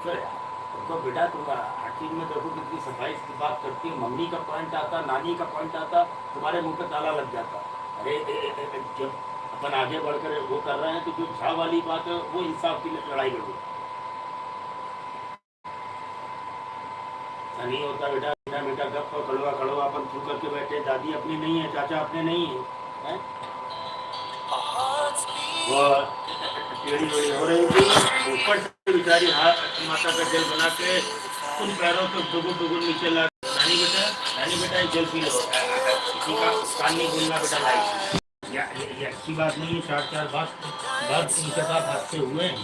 Sir तो बेटा तुम आखिर में देखो कितनी सफाई की बात करती है, मम्मी का पॉइंट आता, नानी का पॉइंट आता, तुम्हारे मुंह पे ताला लग जाता। अरे जब अपन आगे बढ़कर वो कर रहे हैं तो जो झा वाली बात है वो इंसाफ की लड़ाई लड़ो। ऐसा नहीं होता बेटा, बेटा बेटा गप कड़वा कड़वा अपन थू करके बैठे, दादी अपनी नहीं है, चाचा अपने नहीं है, वो टेढ़ी वेढ़ी हो रही थी, ऊपर से बेचारी हाथ माता का जल बना के उन पैरों को दुगुन दुगुन नीचे ला, नानी बेटा जल पी लो, किसी का कान नहीं बोलना बेटा लाइफ। ये अच्छी बात नहीं है, चार चार बात उनके साथ हादसे हुए हैं।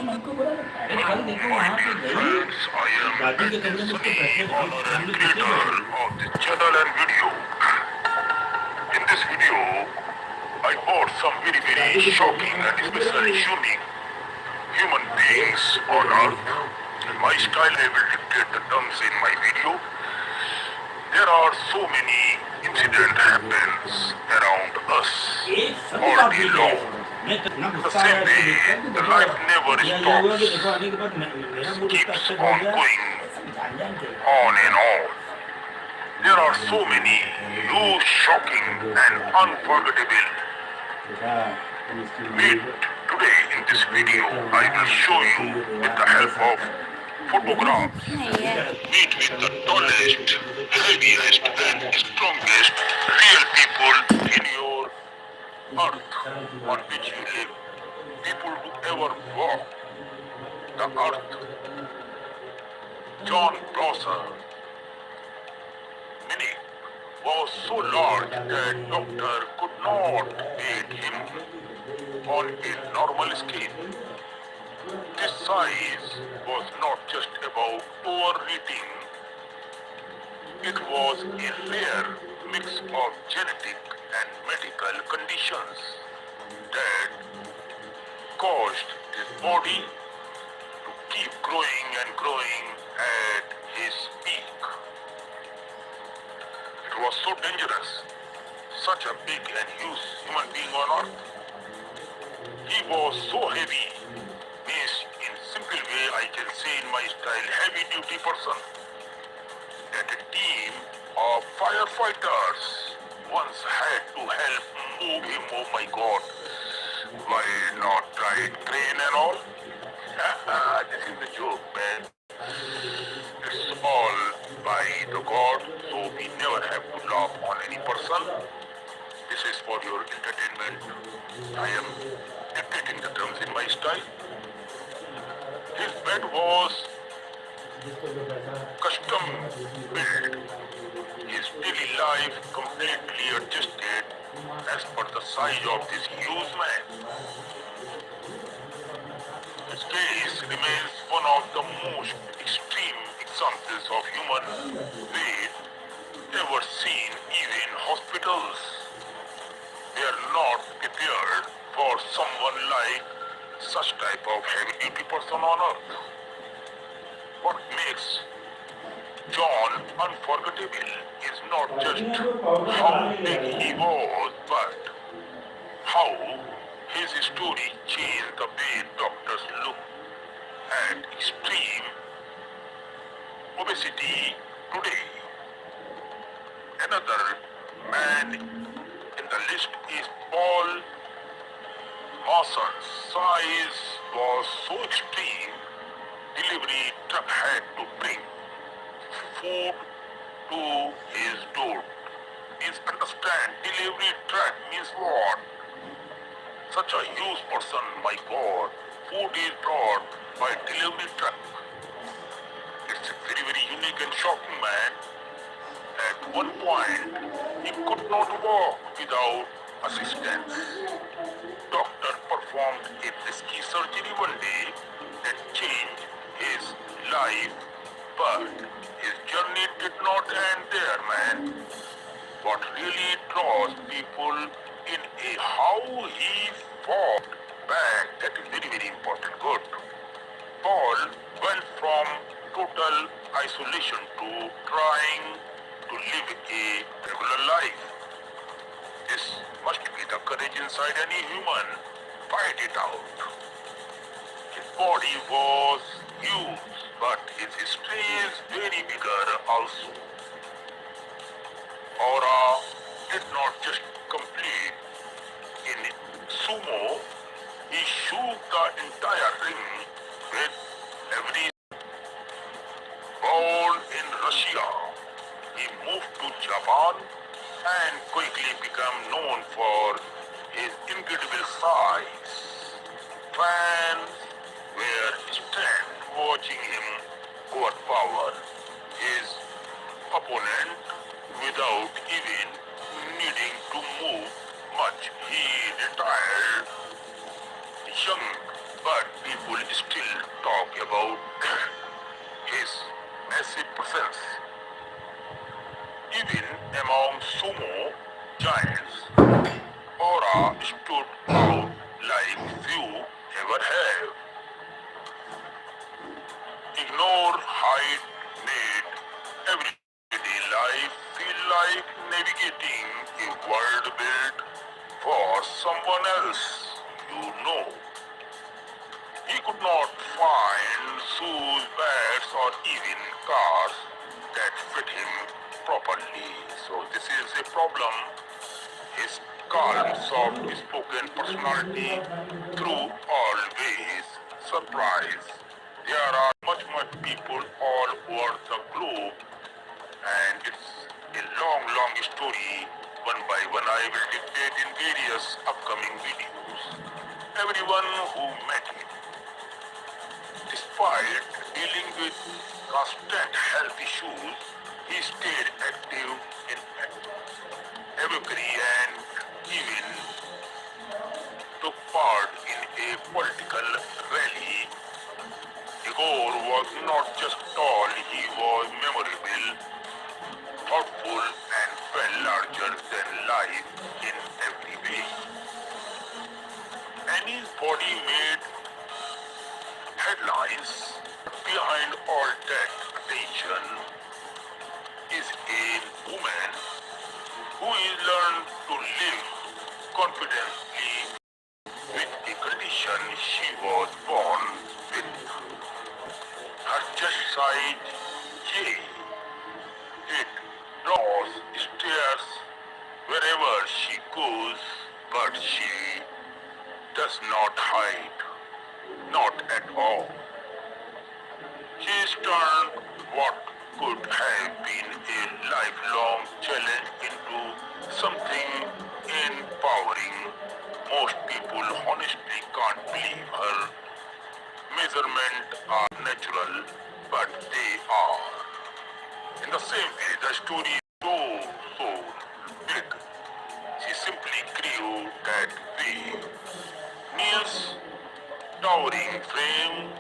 मन को बुरा लगता है। कल देखो वहाँ पे गई दादी के कमरे में उसके बैठे फैमिली कितने बैठे। In this video, I bought some very shocking and especially unique human beings on earth. In my style, I will dictate the terms in my video. There are so many incidents happens around us all day long. The same way, the life never stops, keeps on going on and on. There are so many huge, shocking and unforgettable. Today in this video, I will show you with the help of photographs. Meet with the tallest, heaviest and strongest real people in your earth on which you live. People who ever walked the earth. John Blosser was so large that doctor could not weight him on a normal scale. This size was not just about overeating, it was a rare mix of genetic and medical conditions that caused his body to keep growing and growing at his peak. It was so dangerous, such a big and huge human being on earth. He was so heavy, means in simple way I can say in my style, heavy duty person, that a team of firefighters once had to help move him. Oh my God, why not try crane and all? This is the joke, man. It's all by the God, so we never have to laugh on any person. This is for your entertainment. I am dictating the terms in my style. His bed was custom built. His daily life completely adjusted as per the size of this huge man. His case remains one of the most extreme examples of human weight ever seen. Even hospitals were not prepared for someone like such type of heavy-duty person on earth. What makes John unforgettable is not just how big he was, but how his story changed the way doctors look at extreme obesity today. Another man in the list is Paul Mawson's size was so extreme, delivery truck had to bring food to his door. Means understand, delivery truck means what? Such a huge person, my God. Food is brought by delivery truck. It's a very unique and shocking man. At one point, he could not walk without assistance. Doctor performed a risky surgery one day that changed his life, but his journey did not end there, man. What really draws people in a how he fought back, that is very important. Good. Paul went from total isolation to trying to live a regular life. This must be the courage inside any human. Fight it out. His body was huge, but his history is very bigger also. Aura did not just complete in sumo, he shook the entire ring with every. Born in Russia, he moved to Japan and quickly became known for his incredible size. Fans were stunned watching him overpower his opponent without even needing to move much. He retired young, but people still talk about his massive presence. Even among sumo giants, Aura stood out like few ever have. Ignore height made everyday life feel like navigating a world built for someone else. You know, he could not find shoes, bats, or even cars that fit him properly. So this is a problem. His calm, soft-spoken personality through always surprise. There are much people all over the globe, and it's a long story. One by one, I will dictate in various upcoming videos. Everyone who met him, despite dealing with constant health issues, he stayed active in advocacy and even took part in a political rally. Igor was not just tall, he was memorable, thoughtful, and felt larger than life in every way. And his body made headlines. Behind all that attention is a woman who is learned to live confidently with a condition she was born with. Her chest size, J, it draws stares wherever she goes, but she does not hide, not at all. She has turned what could have been a lifelong challenge into something empowering. Most people honestly can't believe her measurements are natural, but they are. In the same way, the story is so big. She simply grew that way. Neil's towering frame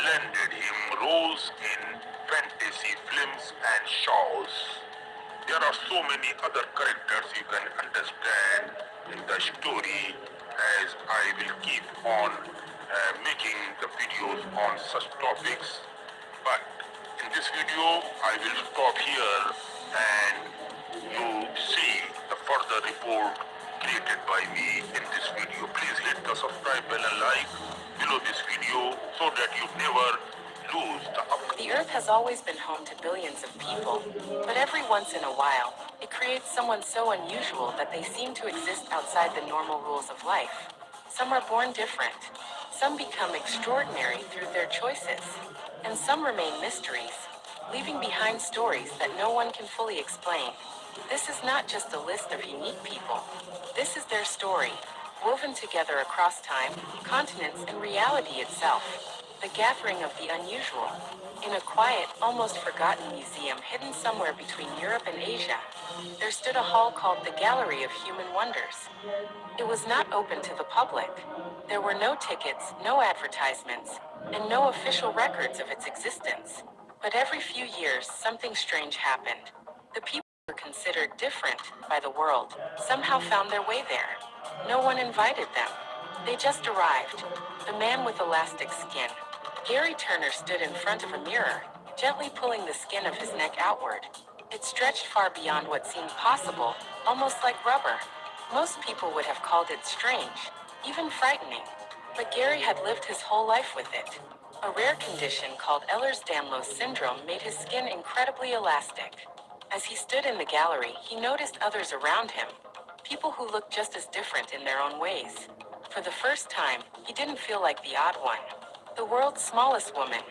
landed him roles in fantasy films and shows. There are so many other characters you can understand in the story as I will keep on making the videos on such topics. But in this video, I will stop here and you see the further report created by me in this video. Please hit the subscribe bell and like below this video so that you never lose the upcoming. The Earth has always been home to billions of people, but every once in a while, it creates someone so unusual that they seem to exist outside the normal rules of life. Some are born different, some become extraordinary through their choices, and some remain mysteries, leaving behind stories that no one can fully explain. This is not just a list of unique people. This is their story, woven together across time, continents, and reality itself. The gathering of the unusual. In a quiet, almost forgotten museum hidden somewhere between Europe and Asia, there stood a hall called the Gallery of Human Wonders. It was not open to the public. There were no tickets, no advertisements, and no official records of its existence. But every few years, something strange happened. The people who were considered different by the world somehow found their way there. No one invited them. They just arrived. The man with elastic skin. Gary Turner stood in front of a mirror, gently pulling the skin of his neck outward. It stretched far beyond what seemed possible, almost like rubber. Most people would have called it strange, even frightening. But Gary had lived his whole life with it. A rare condition called Ehlers-Danlos syndrome made his skin incredibly elastic. As he stood in the gallery, he noticed others around him, people who looked just as different in their own ways. For the first time, he didn't feel like the odd one. The world's smallest woman.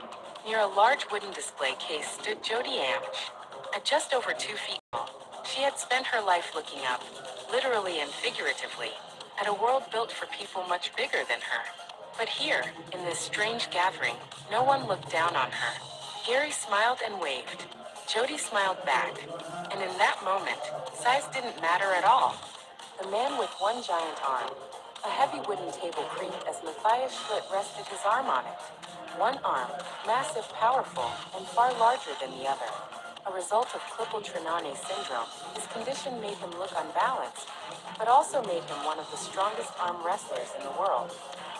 Near a large wooden display case stood Jodi Amch. At just over 2 feet tall, she had spent her life looking up, literally and figuratively, at a world built for people much bigger than her. But here, in this strange gathering, no one looked down on her. Gary smiled and waved. Jodi smiled back. And in that moment, size didn't matter at all. The man with one giant arm. A heavy wooden table creaked as Matthias Schlitt rested his arm on it. One arm, massive, powerful, and far larger than the other. A result of Klippel-Trenaunay syndrome, his condition made him look unbalanced, but also made him one of the strongest arm wrestlers in the world.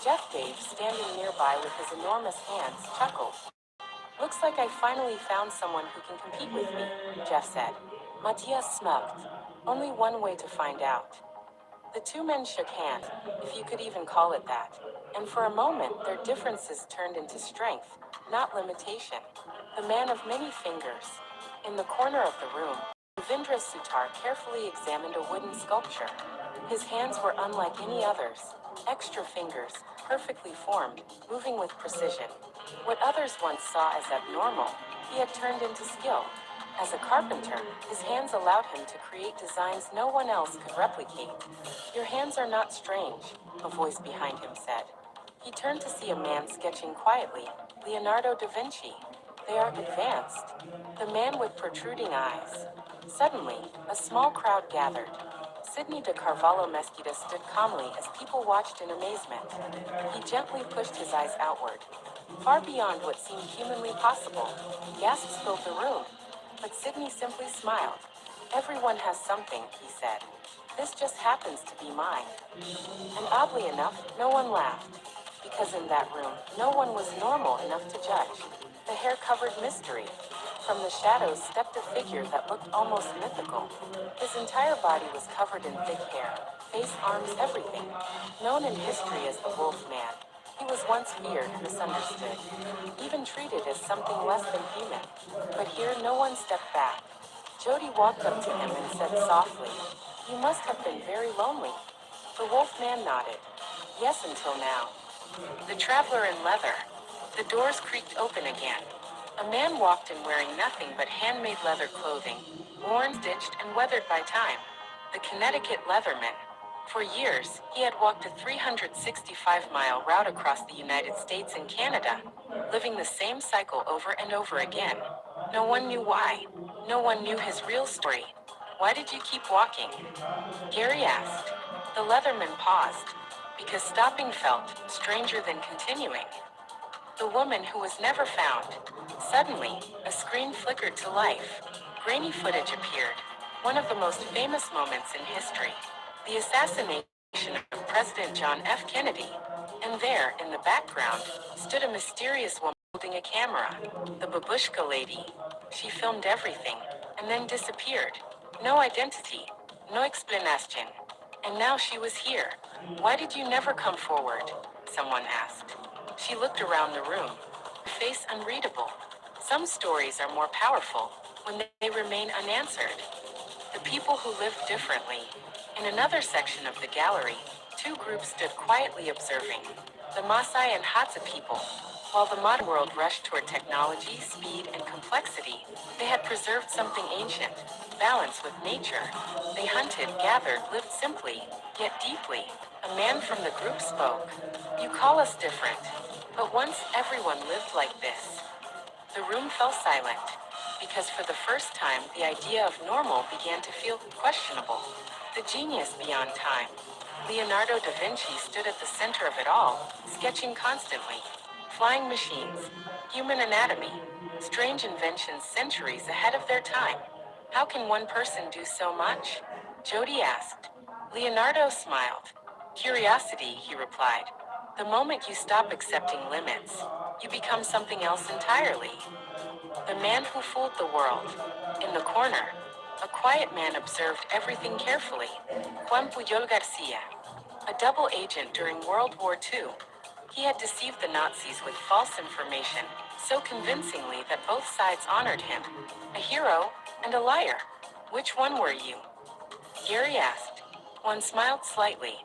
Jeff Dave, standing nearby with his enormous hands, chuckled. Looks like I finally found someone who can compete with me, Jeff said. Matthias smirked. Only one way to find out. The two men shook hands, if you could even call it that, and for a moment their differences turned into strength, not limitation. The man of many fingers. In the corner of the room, Ravindra Sutar carefully examined a wooden sculpture. His hands were unlike any others, extra fingers, perfectly formed, moving with precision. What others once saw as abnormal, he had turned into skill. As a carpenter, his hands allowed him to create designs no one else could replicate. Your hands are not strange, a voice behind him said. He turned to see a man sketching quietly, Leonardo da Vinci. They are advanced. The man with protruding eyes. Suddenly, a small crowd gathered. Sidney de Carvalho Mesquita stood calmly as people watched in amazement. He gently pushed his eyes outward, far beyond what seemed humanly possible. Gasps filled the room. But Sidney simply smiled. Everyone has something, he said. This just happens to be mine. And oddly enough, no one laughed. Because in that room, no one was normal enough to judge. The hair-covered mystery. From the shadows stepped a figure that looked almost mythical. His entire body was covered in thick hair, face, arms, everything. Known in history as the Wolf Man, he was once feared, misunderstood, even treated as something less than human. But here no one stepped back. Jodi walked up to him and said softly, "You must have been very lonely." The Wolf Man nodded. "Yes, until now." The traveler in leather. The doors creaked open again. A man walked in wearing nothing but handmade leather clothing, worn, stitched, and weathered by time. The Connecticut Leatherman. For years, he had walked a 365-mile route across the United States and Canada, living the same cycle over and over again. No one knew why. No one knew his real story. "Why did you keep walking?" Gary asked. The Leatherman paused, because stopping felt stranger than continuing. The woman who was never found. Suddenly, a screen flickered to life. Grainy footage appeared, one of the most famous moments in history. The assassination of President John F. Kennedy. And there, in the background, stood a mysterious woman holding a camera. The babushka lady. She filmed everything, and then disappeared. No identity, no explanation. And now she was here. "Why did you never come forward?" someone asked. She looked around the room, her face unreadable. Some stories are more powerful when they remain unanswered. The people who lived differently. In another section of the gallery, two groups stood quietly observing. The Maasai and Hadza people. While the modern world rushed toward technology, speed, and complexity, they had preserved something ancient, balance with nature. They hunted, gathered, lived simply, yet deeply. A man from the group spoke. "You call us different, but once everyone lived like this." The room fell silent, because for the first time the idea of normal began to feel questionable. The genius beyond time. Leonardo da Vinci stood at the center of it all, sketching constantly. Flying machines, human anatomy, strange inventions centuries ahead of their time. How can one person do so much? Jodi asked. Leonardo smiled. "Curiosity," he replied. "The moment you stop accepting limits, you become something else entirely." The man who fooled the world. In the corner, a quiet man observed everything carefully. Juan Puyol Garcia, a double agent during World War II. He had deceived the Nazis with false information so convincingly that both sides honored him. A hero and a liar. Which one were you? Gary asked. One smiled slightly.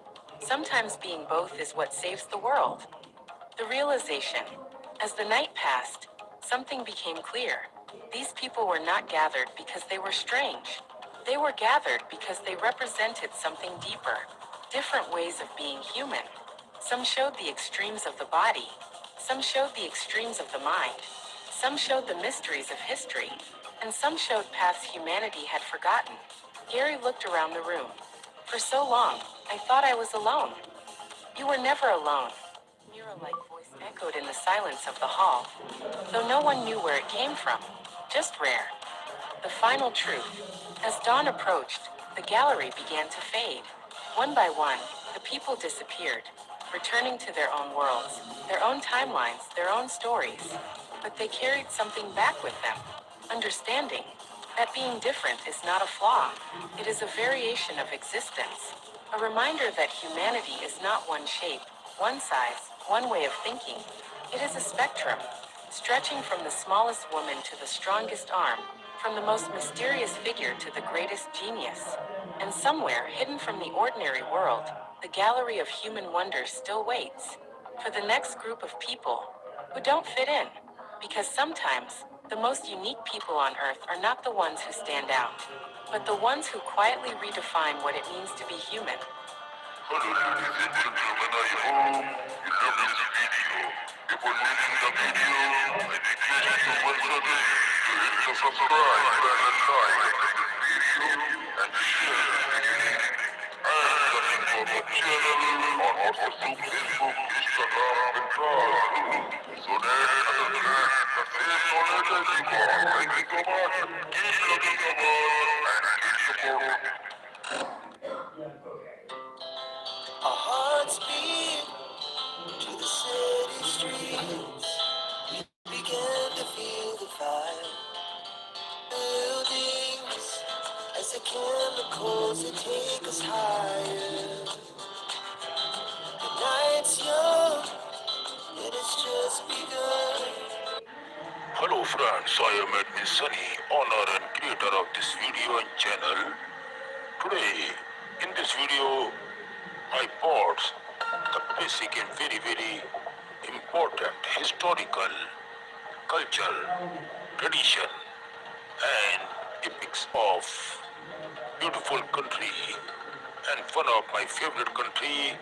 Sometimes being both is what saves the world. The realization. As the night passed, something became clear. These people were not gathered because they were strange. They were gathered because they represented something deeper. Different ways of being human. Some showed the extremes of the body. Some showed the extremes of the mind. Some showed the mysteries of history. And some showed paths humanity had forgotten. Gary looked around the room. For so long, I thought I was alone. You were never alone. Mirror-like voice echoed in the silence of the hall, though no one knew where it came from. Just rare. The final truth. As dawn approached, the gallery began to fade. One by one, the people disappeared, returning to their own worlds, their own timelines, their own stories. But they carried something back with them. Understanding that being different is not a flaw. It is a variation of existence. A reminder that humanity is not one shape, one size, one way of thinking. It is a spectrum, stretching from the smallest woman to the strongest arm, from the most mysterious figure to the greatest genius. And somewhere, hidden from the ordinary world, the gallery of human wonders still waits for the next group of people who don't fit in. Because sometimes, the most unique people on earth are not the ones who stand out, but the ones who quietly redefine what it means to be human. Hello, ladies and gentlemen, I hope you love this video. Before leaving the video, I request you once again to hit the subscribe button and like this video and share this video. And the link for the channel on WhatsApp group, Facebook, Instagram, and Twitter. So that understand the same knowledge as you got. Thank you so much. Keep loving the world and keep supporting. Our hearts beat to the city streets. We began to feel the fire. Buildings as the chemicals that take us higher. The night's young, it has just begun. Hello friends, I am admin Sunny, owner and creator of this video and channel. Today, in this video, I brought the basic and very important historical, culture, tradition and epics of beautiful country and one of my favorite country,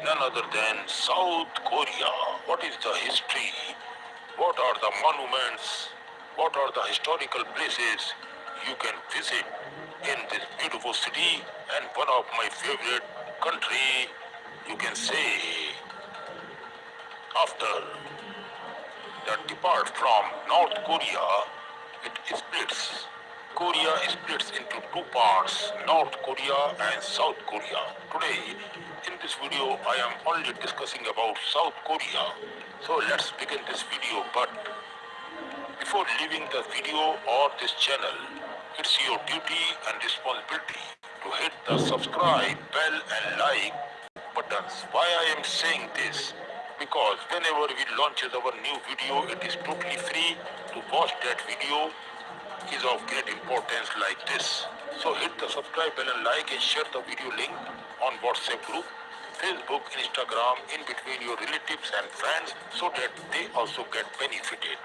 none other than South Korea. What is the history? What are the monuments? What are the historical places you can visit in this beautiful city and one of my favorite country, you can say, after that depart from North Korea, it splits. Korea splits into two parts, North Korea and South Korea. Today, in this video, I am only discussing about South Korea. So let's begin this video. But before leaving the video or this channel, it's your duty and responsibility to hit the subscribe bell and like buttons. Why I am saying this? Because whenever we launches our new video, it is totally free to watch that video is of great importance like this. So hit the subscribe bell and like and share the video link on WhatsApp group, Facebook, Instagram, in between your relatives and friends so that they also get benefited.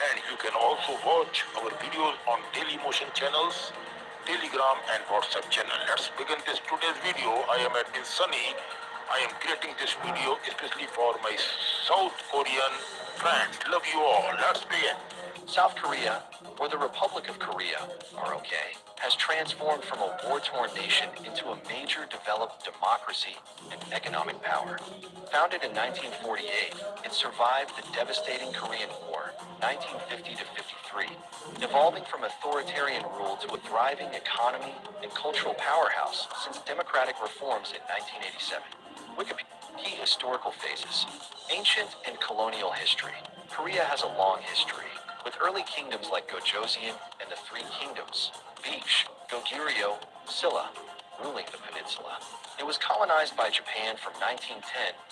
And you can also watch our videos on Daily Motion channels, Telegram and WhatsApp channel. Let's begin this today's video. I am at Sunny. I am creating this video especially for my South Korean friends. Love you all. Let's begin. South Korea, or the Republic of Korea, ROK, has transformed from a war-torn nation into a major developed democracy and economic power. Founded in 1948, it survived the devastating Korean War, 1950 to 53, evolving from authoritarian rule to a thriving economy and cultural powerhouse since democratic reforms in 1987. Wikipedia. Key historical phases. Ancient and colonial history. Korea has a long history, with early kingdoms like Gojoseon and the Three Kingdoms, Beach, Goguryeo, Silla, ruling the peninsula. It was colonized by Japan from 1910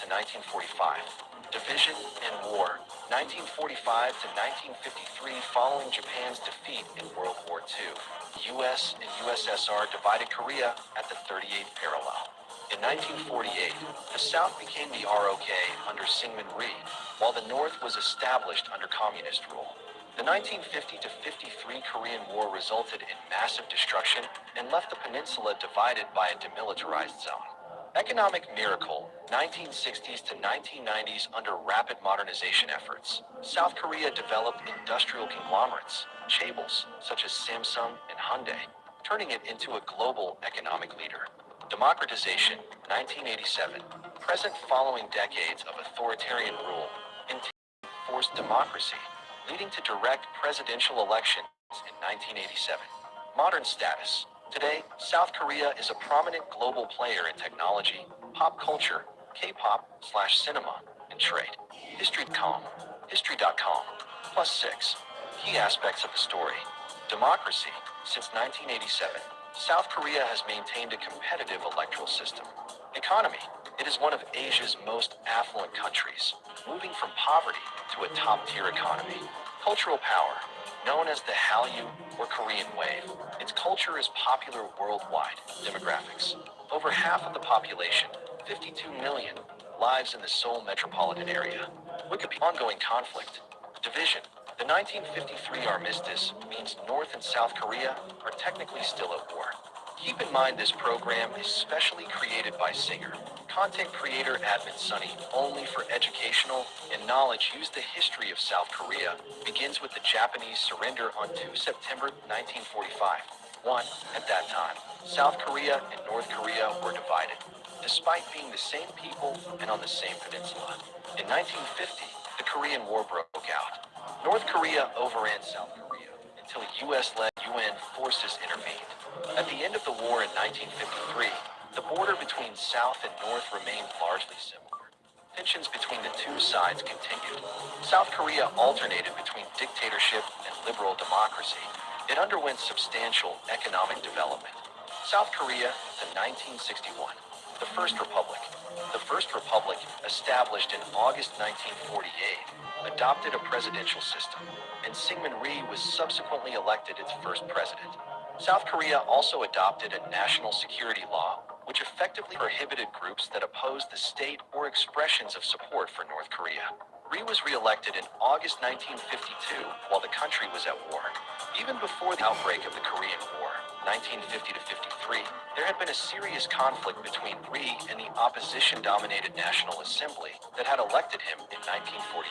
to 1945. Division and War, 1945 to 1953. Following Japan's defeat in World War II, the U.S. and USSR divided Korea at the 38th parallel. In 1948, the South became the ROK under Syngman Rhee, while the North was established under communist rule. The 1950 to 53 Korean War resulted in massive destruction and left the peninsula divided by a demilitarized zone. Economic miracle, 1960s to 1990s. Under rapid modernization efforts, South Korea developed industrial conglomerates, chaebols such as Samsung and Hyundai, turning it into a global economic leader. Democratization, 1987. Present following decades of authoritarian rule, forced democracy, leading to direct presidential elections in 1987. Modern status. Today, South Korea is a prominent global player in technology, pop culture, K-pop/cinema, and trade. History.com. History.com. +6. Key aspects of the story. Democracy. Since 1987, South Korea has maintained a competitive electoral system. Economy. It is one of Asia's most affluent countries, moving from poverty to a top-tier economy. Cultural power. Known as the Hallyu or Korean Wave, its culture is popular worldwide. Demographics. Over half of the population, 52 million, lives in the Seoul metropolitan area. Wikipedia. Ongoing conflict. Division. The 1953 armistice means North and South Korea are technically still at war. Keep in mind this program is specially created by Singer, content creator Admin Sunny, only for educational and knowledge. Use the history of South Korea, begins with the Japanese surrender on 2 September 1945. 1. At that time, South Korea and North Korea were divided, despite being the same people and on the same peninsula. In 1950, the Korean War broke out. North Korea overran South Korea until US-led UN forces intervened. At the end of the war in 1953, the border between South and North remained largely similar. Tensions between the two sides continued. South Korea alternated between dictatorship and liberal democracy. It underwent substantial economic development. South Korea to 1961. The First Republic. The First Republic, established in August 1948, adopted a presidential system, and Syngman Rhee was subsequently elected its first president. South Korea also adopted a national security law, which effectively prohibited groups that opposed the state or expressions of support for North Korea. Rhee was re-elected in August 1952 while the country was at war. Even before the outbreak of the Korean War, 1950 to 53, there had been a serious conflict between Rhee and the opposition-dominated National Assembly that had elected him in 1948.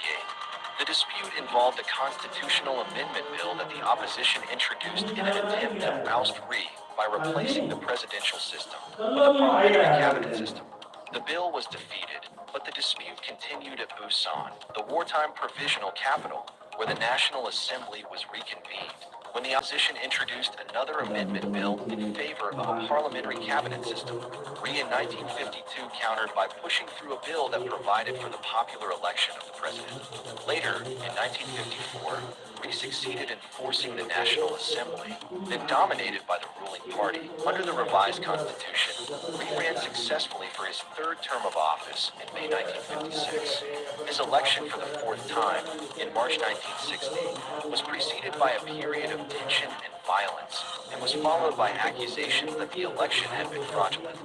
The dispute involved a constitutional amendment bill that the opposition introduced in an attempt to oust Rhee by replacing the presidential system with a parliamentary cabinet system. The bill was defeated, but the dispute continued at Busan, the wartime provisional capital, where the National Assembly was reconvened, when the opposition introduced another amendment bill in favor of a parliamentary cabinet system. Rhee in 1952 countered by pushing through a bill that provided for the popular election of the president. Later, in 1954, Rhee succeeded in forcing the National Assembly, then dominated by the ruling party. Under the revised constitution, Rhee ran successfully for his third term of office in May 1956. His election for the fourth time, in March 1960, was preceded by a period of tension and violence, and was followed by accusations that the election had been fraudulent.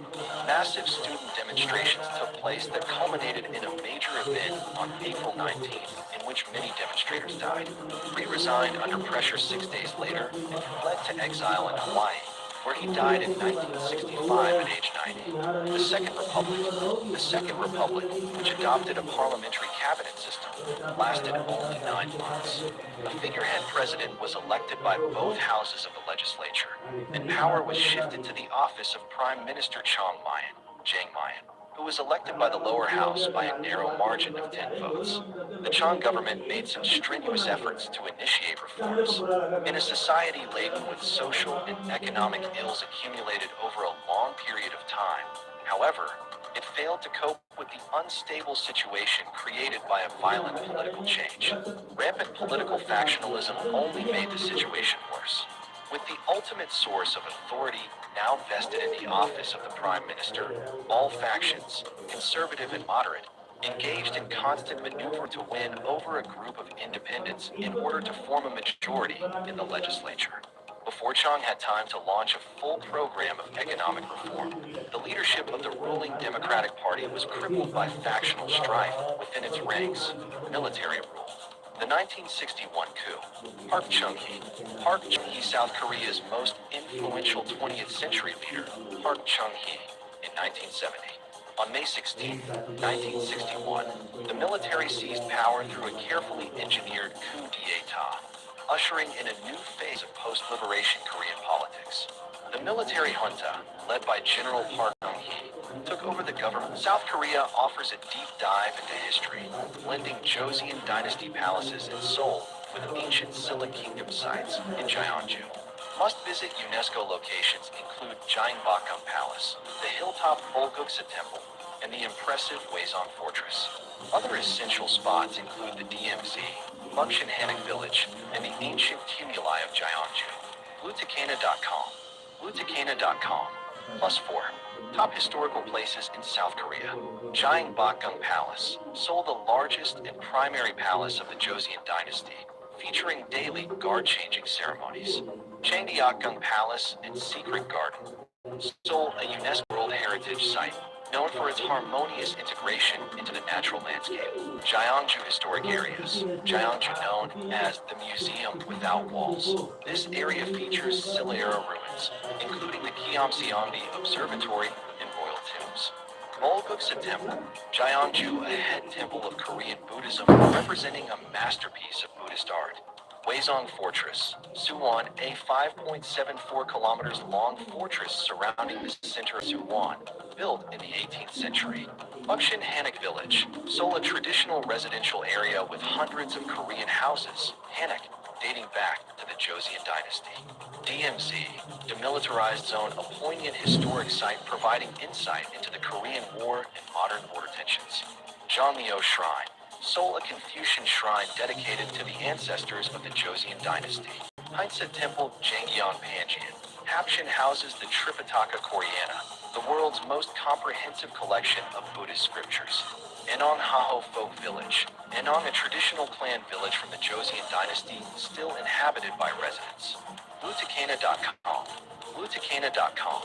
Massive student demonstrations took place that culminated in a major event on April 19th, in which many demonstrators died. Rhee resigned under pressure 6 days later and fled to exile in Hawaii, where he died in 1965 at age 90. The Second Republic, which adopted a parliamentary cabinet system, lasted only 9 months. A figurehead president was elected by both houses of the legislature, and power was shifted to the office of Prime Minister Chiang Mayan, who was elected by the lower house by a narrow margin of 10 votes. The Chiang government made some strenuous efforts to initiate reforms. In a society laden with social and economic ills accumulated over a long period of time, however, it failed to cope with the unstable situation created by a violent political change. Rampant political factionalism only made the situation worse. With the ultimate source of authority now vested in the office of the Prime Minister, all factions, conservative and moderate, engaged in constant maneuver to win over a group of independents in order to form a majority in the legislature. Before Chang had time to launch a full program of economic reform, the leadership of the ruling Democratic Party was crippled by factional strife within its ranks, military rule. The 1961 coup, Park Chung-hee. Park Chung-hee, South Korea's most influential 20th century leader, Park Chung-hee, in 1970. On May 16, 1961, the military seized power through a carefully engineered coup d'etat, ushering in a new phase of post-liberation Korean politics. The military junta, led by General Park Chung-hee, took over the government. South Korea offers a deep dive into history, blending Joseon Dynasty palaces in Seoul with ancient Silla Kingdom sites in Jeonju. Must-visit UNESCO locations include Gyeongbokgung Palace, the hilltop Bulguksa Temple, and the impressive Hwasong Fortress. Other essential spots include the DMZ, Mukshin Hanok Village, and the ancient tumuli of Jeonju. Bluetakena.com. Bluetakena.com. +4. Top historical places in South Korea. Gyeongbokgung Palace, Seoul, the largest and primary palace of the Joseon Dynasty, featuring daily guard-changing ceremonies. Changdeokgung Palace and Secret Garden, Seoul, a UNESCO World Heritage Site, known for its harmonious integration into the natural landscape. Jeonju Historic Areas, Jeonju known as the Museum Without Walls. This area features Silla-era ruins, including the Kiamseongbi Observatory and Royal Tombs. Bulguksa Temple, Jeonju, a head temple of Korean Buddhism representing a masterpiece of Buddhist art. Hwasong Fortress, Suwon, a 5.74 kilometers long fortress surrounding the center of Suwon, built in the 18th century. Mukshin Hanok Village, Seoul, a traditional residential area with hundreds of Korean houses, Hanok, dating back to the Joseon Dynasty. DMZ, Demilitarized Zone, a poignant historic site providing insight into the Korean War and modern border tensions. Jeonmyo Shrine, Seoul, a Confucian shrine dedicated to the ancestors of the Joseon Dynasty. Heinsa Temple, Jangyeon Panjin. Hapshin houses the Tripitaka Koreana, the world's most comprehensive collection of Buddhist scriptures. Enong Haho Folk Village. Enong, a traditional clan village from the Joseon Dynasty, still inhabited by residents. Bluetakena.com. Bluetakena.com.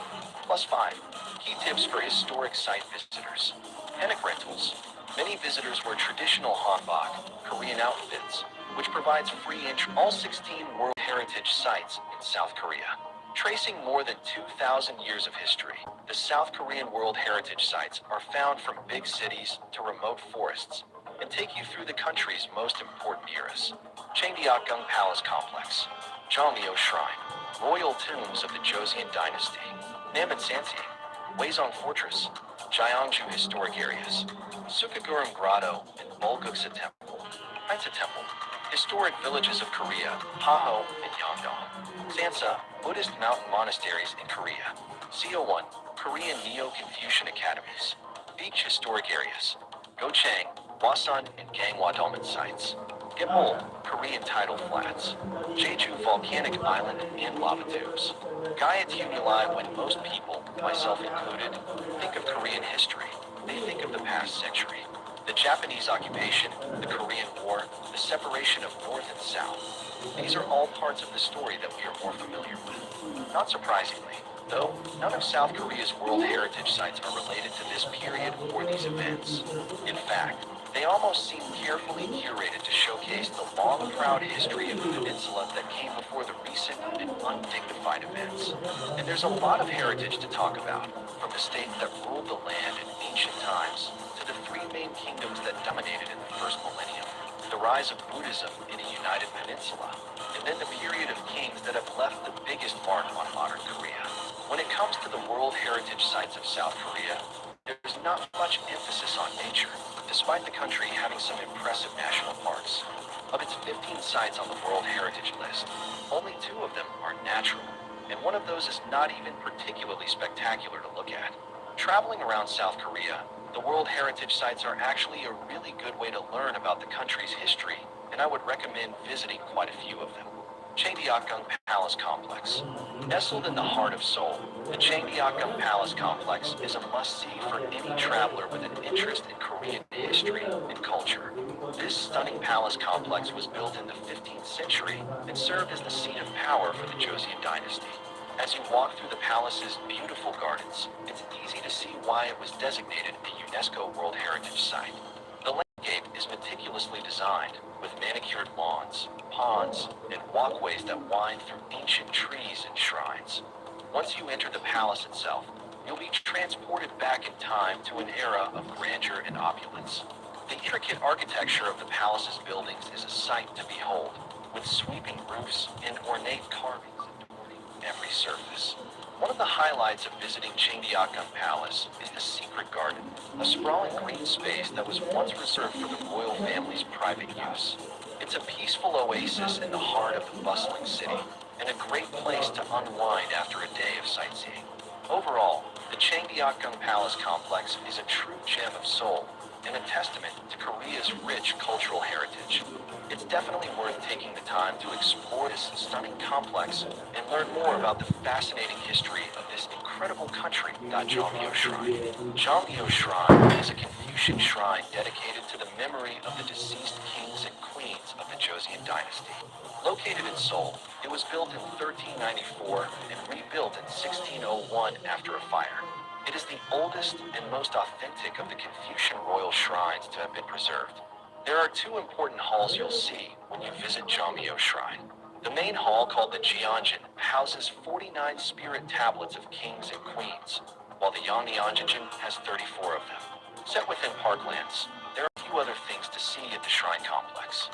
+5. Key tips for historic site visitors. Hanok rentals. Many visitors wear traditional hanbok, Korean outfits, which provides free entry to all 16 World Heritage sites in South Korea. Tracing more than 2,000 years of history, the South Korean World Heritage sites are found from big cities to remote forests and take you through the country's most important eras. Changdeokgung Palace Complex, Jeonmyo Shrine, Royal Tombs of the Joseon Dynasty, Namonsansi, Hwasong Fortress, Jeonju Historic Areas, Sukagurung Grotto, and Bulguksa Temple. Heinsa Temple, Historic Villages of Korea, Haho and Yongdong. Sansa, Buddhist mountain monasteries in Korea. CO1, Korean Neo-Confucian Academies. Beach Historic Areas, Gochang, Hwasun, and Gangwadolman sites. Gyeongpoll, Korean tidal flats. Jeju volcanic island and lava tubes. Gaia tumuli. When most people, myself included, think of Korean history, they think of the past century. The Japanese occupation, the Korean War, the separation of North and South. These are all parts of the story that we are more familiar with. Not surprisingly, though, none of South Korea's World Heritage sites are related to this period or these events. In fact, they almost seem carefully curated to showcase the long, proud history of the peninsula that came before the recent and undignified events. And there's a lot of heritage to talk about, from the states that ruled the land in ancient times to the three main kingdoms that dominated in the first millennium, the rise of Buddhism in a united peninsula, and then the period of kings that have left the biggest mark on modern Korea. When it comes to the World Heritage sites of South Korea, there's not much emphasis on nature, despite the country having some impressive national parks. Of its 15 sites on the World Heritage list, only 2 of them are natural, and one of those is not even particularly spectacular to look at. Traveling around South Korea, the World Heritage sites are actually a really good way to learn about the country's history, and I would recommend visiting quite a few of them. Cheonggyeokgung Palace Complex. Nestled in the heart of Seoul, the Cheonggyeokgung Palace Complex is a must-see for any traveler with an interest in Korean history and culture. This stunning palace complex was built in the 15th century and served as the seat of power for the Joseon dynasty. As you walk through the palace's beautiful gardens, it's easy to see why it was designated a UNESCO World Heritage Site. The landscape is meticulously designed, with manicured lawns, ponds, and walkways that wind through ancient trees and shrines. Once you enter the palace itself, you'll be transported back in time to an era of grandeur and opulence. The intricate architecture of the palace's buildings is a sight to behold, with sweeping roofs and ornate carvings adorning every surface. One of the highlights of visiting Cheonggyeokgung Palace is the Secret Garden, a sprawling green space that was once reserved for the royal family's private use. It's a peaceful oasis in the heart of the bustling city, and a great place to unwind after a day of sightseeing. Overall, the Cheonggyeokgung Palace complex is a true gem of Seoul and a testament to Korea's rich cultural heritage. It's definitely worth taking the time to explore this stunning complex and learn more about the fascinating history of this incredible country. Jeonggyo Shrine. Jeonggyo Shrine is a Confucian shrine dedicated to the memory of the deceased kings and queens of the Joseon dynasty. Located in Seoul, it was built in 1394 and rebuilt in 1601 after a fire. It is the oldest and most authentic of the Confucian royal shrines to have been preserved. There are two important halls you'll see when you visit Jeonggyo Shrine. The main hall, called the Jeonjin, houses 49 spirit tablets of kings and queens, while the Yeongnyeonjin has 34 of them. Set within parklands, there are a few other things to see at the shrine complex.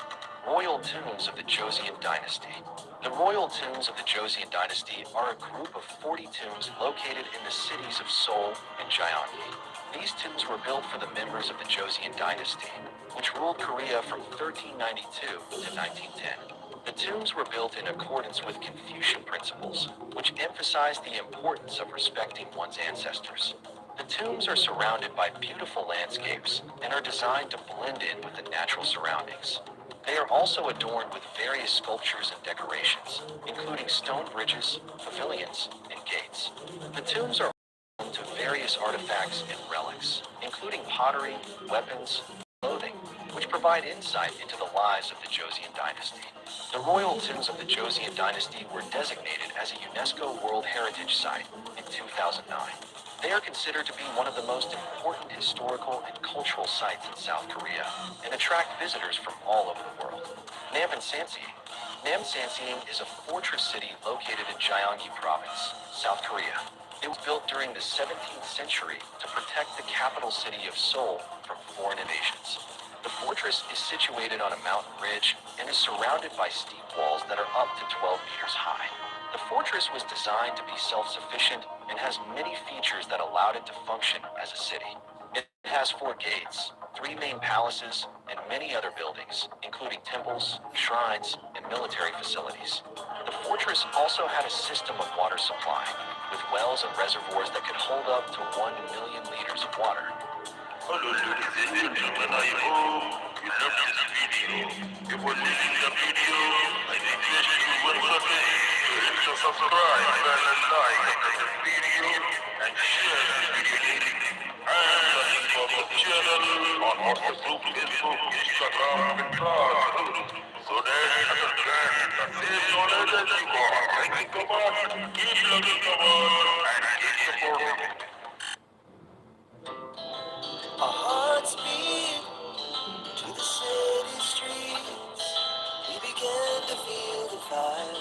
Royal tombs of the Joseon dynasty. The royal tombs of the Joseon dynasty are a group of 40 tombs located in the cities of Seoul and Gyeonggi. These tombs were built for the members of the Joseon dynasty, which ruled Korea from 1392 to 1910. The tombs were built in accordance with Confucian principles, which emphasize the importance of respecting one's ancestors. The tombs are surrounded by beautiful landscapes and are designed to blend in with the natural surroundings. They are also adorned with various sculptures and decorations, including stone bridges, pavilions, and gates. The tombs are home to various artifacts and relics, including pottery, weapons, and clothing, which provide insight into the lives of the Joseon dynasty. The royal tombs of the Joseon dynasty were designated as a UNESCO World Heritage Site in 2009. They are considered to be one of the most important historical and cultural sites in South Korea and attract visitors from all over the world. Namsanseong. Namsanseong is a fortress city located in Gyeonggi Province, South Korea. It was built during the 17th century to protect the capital city of Seoul from foreign invasions. The fortress is situated on a mountain ridge and is surrounded by steep walls that are up to 12 meters high. The fortress was designed to be self-sufficient and has many features that allowed it to function as a city. It has 4 gates, 3 main palaces, and many other buildings, including temples, shrines, and military facilities. The fortress also had a system of water supply, with wells and reservoirs that could hold up to 1 million liters of water. Hello, ladies and gentlemen, I hope you love this video. Before leaving the video, I request you once again to hit the subscribe and like the video and share this video link and the link of the channel on WhatsApp group, Facebook, Instagram, and Twitter, so that others can the same knowledge as you got. Thank you so much. Keep loving the world and keep supporting. Our hearts beat to the city streets. We began to feel the fire.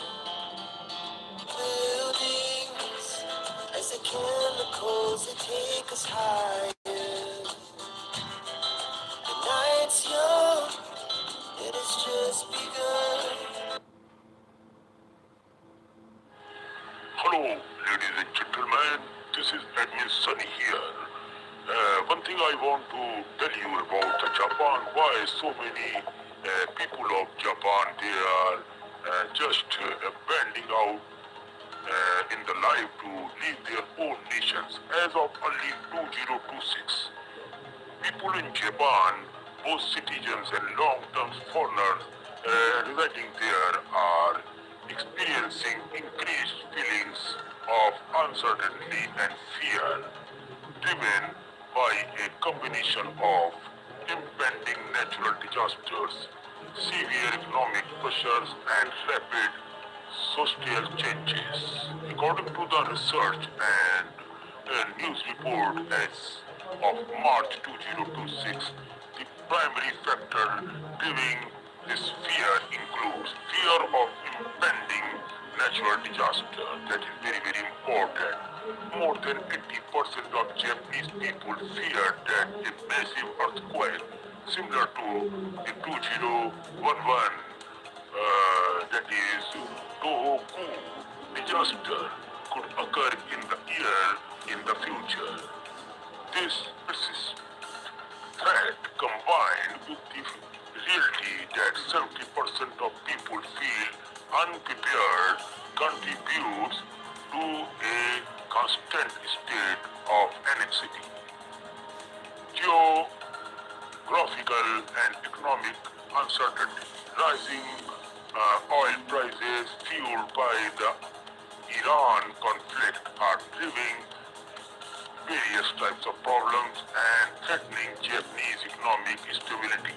Buildings as the chemicals that take us higher. The night's young, it has just begun. Hello, ladies and gentlemen. This is Admin Sunny here. One thing I want to tell you about Japan, why so many people of Japan, they are just banding out in the life to leave their own nations. As of early 2026, people in Japan, both citizens and long-term foreigners residing there, are experiencing increased feelings of uncertainty and fear, driven by a combination of impending natural disasters, severe economic pressures, and rapid social changes. According to the research and a news report as of March 2026, the primary factor driving this fear includes fear of impending natural disaster. That is very, very important. More than 80% of Japanese people fear that a massive earthquake similar to the 2011 that is Tohoku disaster could occur in the year in the future. This persistent threat combined with the reality that 70% of people feel unprepared contributes to a constant state of anxiety. Geographical and economic uncertainty, rising oil prices fueled by the Iran conflict are driving various types of problems and threatening Japanese economic stability.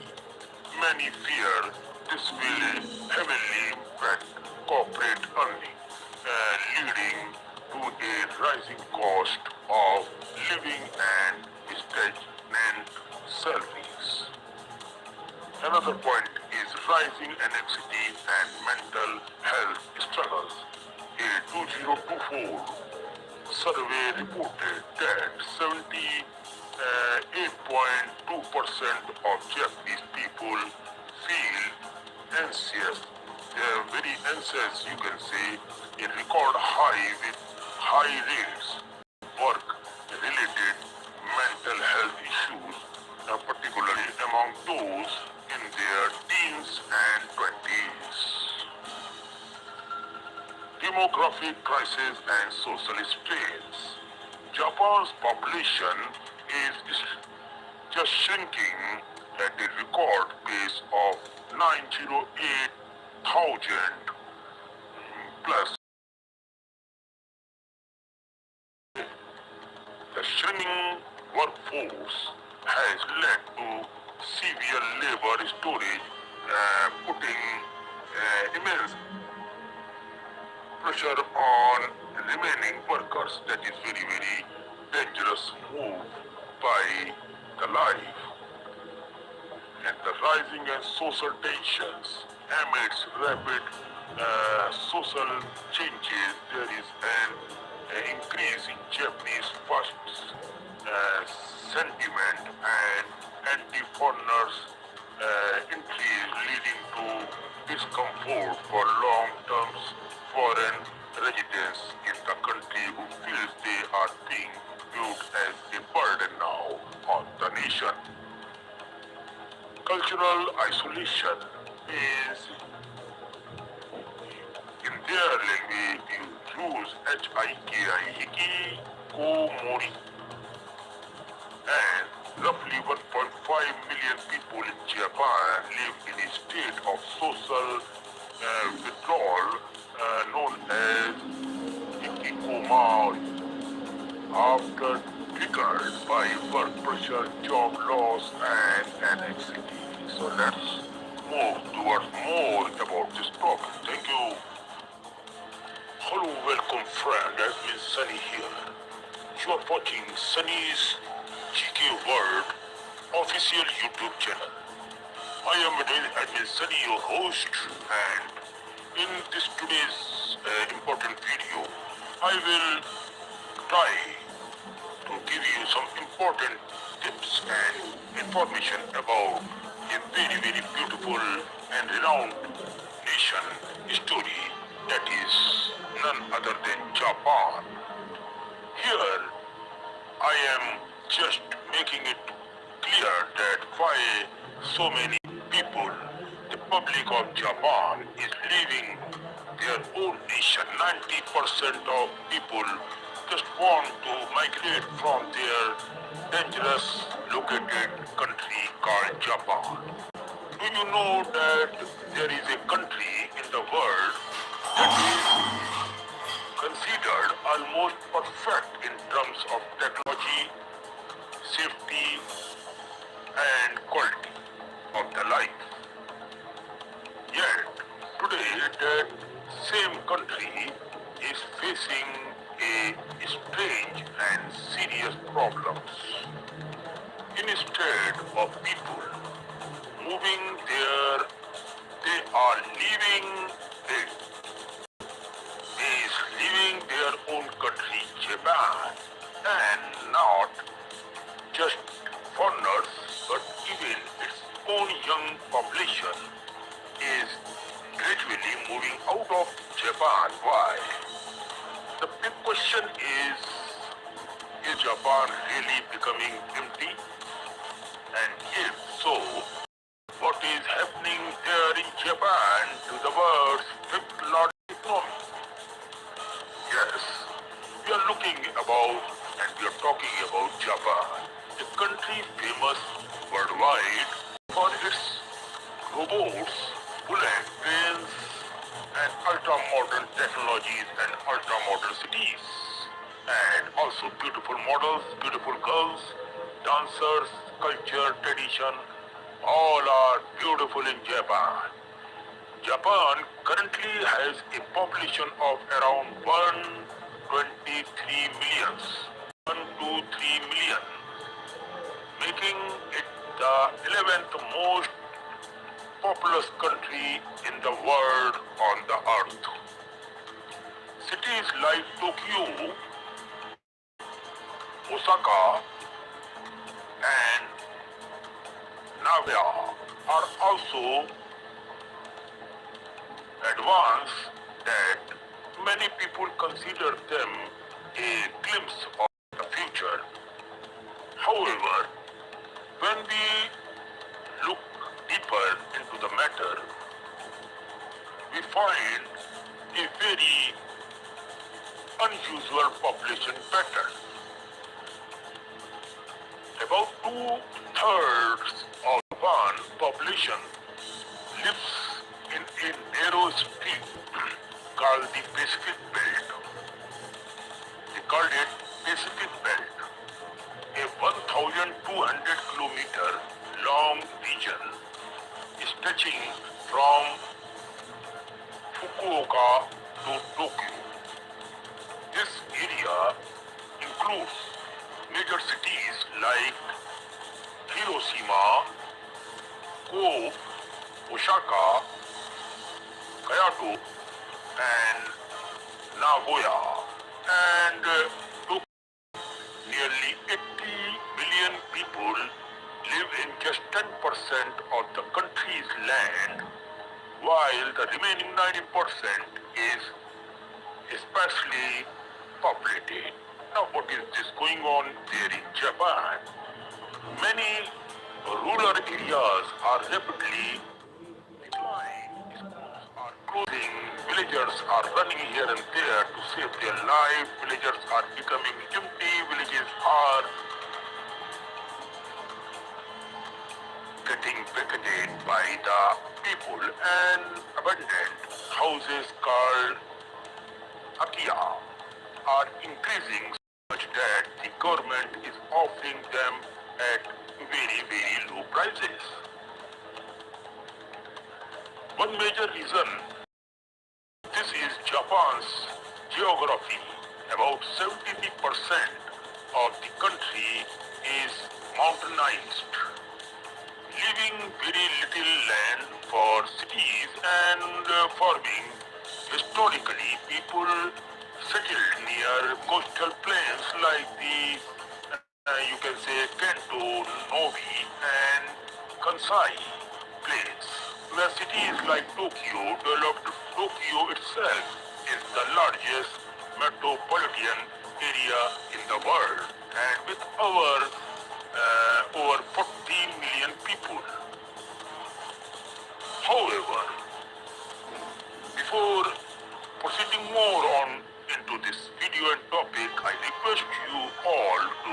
Many fear this will heavily impact corporate earnings, leading to a rising cost of living and stagnant salaries. Another point is rising anxiety and mental health struggles. A 2024 survey reported that 78.2% of Japanese people feel anxious, very anxious you can say, in record high with high rates, work-related mental health issues, particularly among those in their teens and 20s. Demographic crisis and social strains. Japan's population is just shrinking at a record pace of 908,000 plus. The shrinking workforce has led to severe labor shortage, putting immense pressure on remaining workers. That is very, very dangerous move by the life. And the rising and social tensions amidst rapid social changes, there is an increase in Japanese fascist sentiment and anti-foreigners increase, leading to discomfort for long-term foreign residents in the country who feel they are being viewed as a burden now on the nation. Cultural isolation is, in their language, you use hiki, ko, mori, and roughly 1.5 million people in Japan live in a state of social withdrawal known as hikikomori, after triggered by work pressure, job loss, and anxiety. So let's move towards more about this topic. Thank you. Hello, welcome friend, admin Sunny here. You are watching Sunny's GK World official YouTube channel. I am admin Sunny, your host, and in this today's important video, I will try to give you some important tips and information about a very, very beautiful and renowned nation story that is none other than Japan. Here, I am just making it clear that why so many people, the public of Japan, is leaving their own nation. 90% of people just want to migrate from their dangerous located country called Japan. Do you know that there is a country in the world country is facing a strange and serious problems. Instead of people moving there, they are leaving their own country, Japan, and not just foreigners, but even its own young population is gradually moving out of Japan. Why? The big question is Japan really becoming empty? And if so, what is happening there in Japan to the world's fifth largest economy? Yes, we are looking about and we are talking about Japan, a country famous worldwide for its robots, bullet trains, and ultra-modern technologies and ultra-modern cities. And also beautiful models, beautiful girls, dancers, culture, tradition, all are beautiful in Japan. Japan currently has a population of around 123 millions, 123 million, making it the 11th most populous country in the world on the earth. Cities like Tokyo, Osaka, and Nagoya are also advanced that many people consider them a glimpse of the future. However, when we look deeper into the matter, we find a very unusual population pattern. About two-thirds of Japan population lives in a narrow strip called the Pacific Belt. They called it Pacific Belt, a 1,200-kilometer long region stretching from Fukuoka to Tokyo. This area includes major cities like Hiroshima, Kobe, Osaka, Kyoto, and Nagoya, and Tokyo. Nearly 80 million people live in just 10% of the country's land, while the remaining 90% is sparsely populated. Now, what is this going on there in Japan? Many rural areas are rapidly declining. Schools are closing. Villagers are running here and there to save their life. Villagers are becoming empty. Villages are getting vacated by the people, and abandoned houses called Akia are increasing so much that the government is offering them at very, very low prices. One major reason this is Japan's geography. About 70% of the country is mountainized, leaving very little land for cities and farming. Historically, people settled near coastal plains like the, you can say, Kento, Novi, and Kansai plains, where cities like Tokyo developed. Tokyo itself is the largest metropolitan area in the world, and with over 40 million people. However, before proceeding more on into this video and topic, I request you all to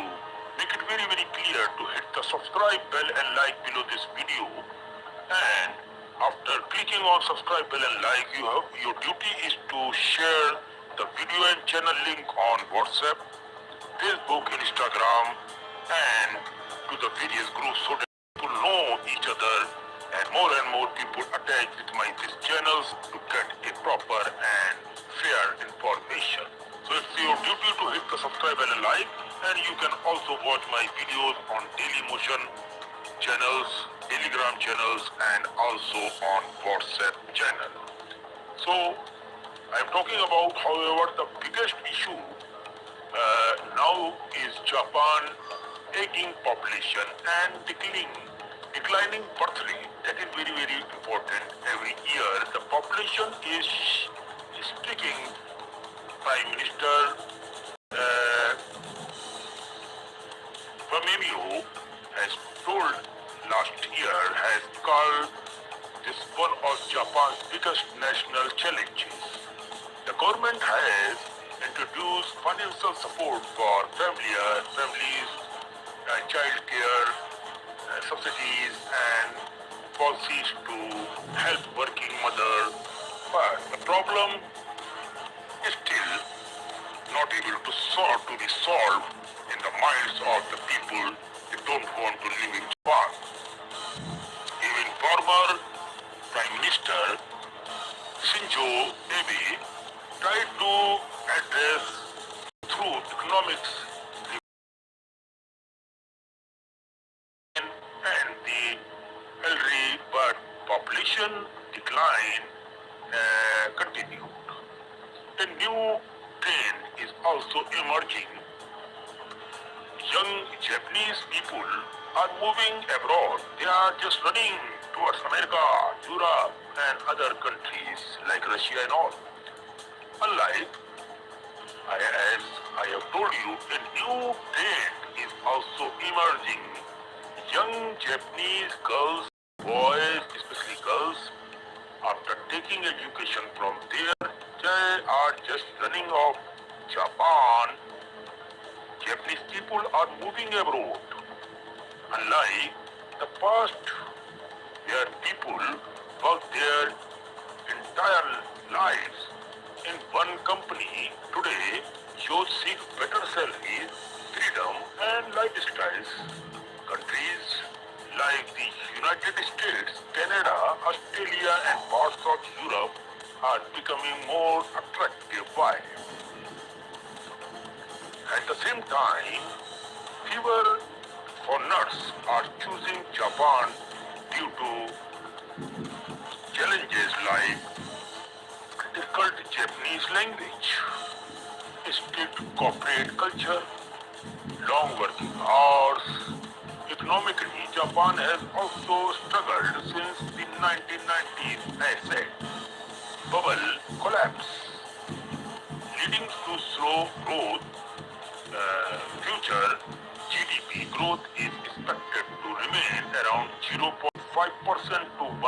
make it very, very clear to hit the subscribe bell and like below this video. And after clicking on subscribe bell and like, your duty is to share the video and channel link on WhatsApp, Facebook, Instagram, and to the various groups so that people know each other and more people attach with these channels to get a proper and channels, Telegram channels, and also on WhatsApp channel. So I'm talking about, however, the biggest issue now is Japan aging population and declining birth rate. That is very, very important. Every year the population is sticking. Prime Minister Fumio has told last year, has called this one of Japan's biggest national challenges. The government has introduced financial support for families, child care, subsidies and policies to help working mothers. But the problem is still not able to be solved in the minds of the people. They don't want to live in Japan. Even former Prime Minister Shinzo Abe tried to address through economics and the elderly, but population decline continued. A new trend is also emerging. Young Japanese people are moving abroad. They are just running towards America, Europe, and other countries like Russia and all. Unlike, as I have told you, a new trend is also emerging. Young Japanese girls, boys, especially girls, after taking education from there, they are just running off Japan. Japanese people are moving abroad. Unlike the past, where people work their entire lives in one company, today youth seek better salaries, freedom and lifestyles. Countries like the United States, Canada, Australia and parts of Europe are becoming more attractive. Why? At the same time, fewer foreigners are choosing Japan due to challenges like difficult Japanese language, strict corporate culture, long working hours. Economically, Japan has also struggled since the 1990s asset bubble collapse, leading to slow growth. Future GDP growth is expected to remain around 0.5% to 1%,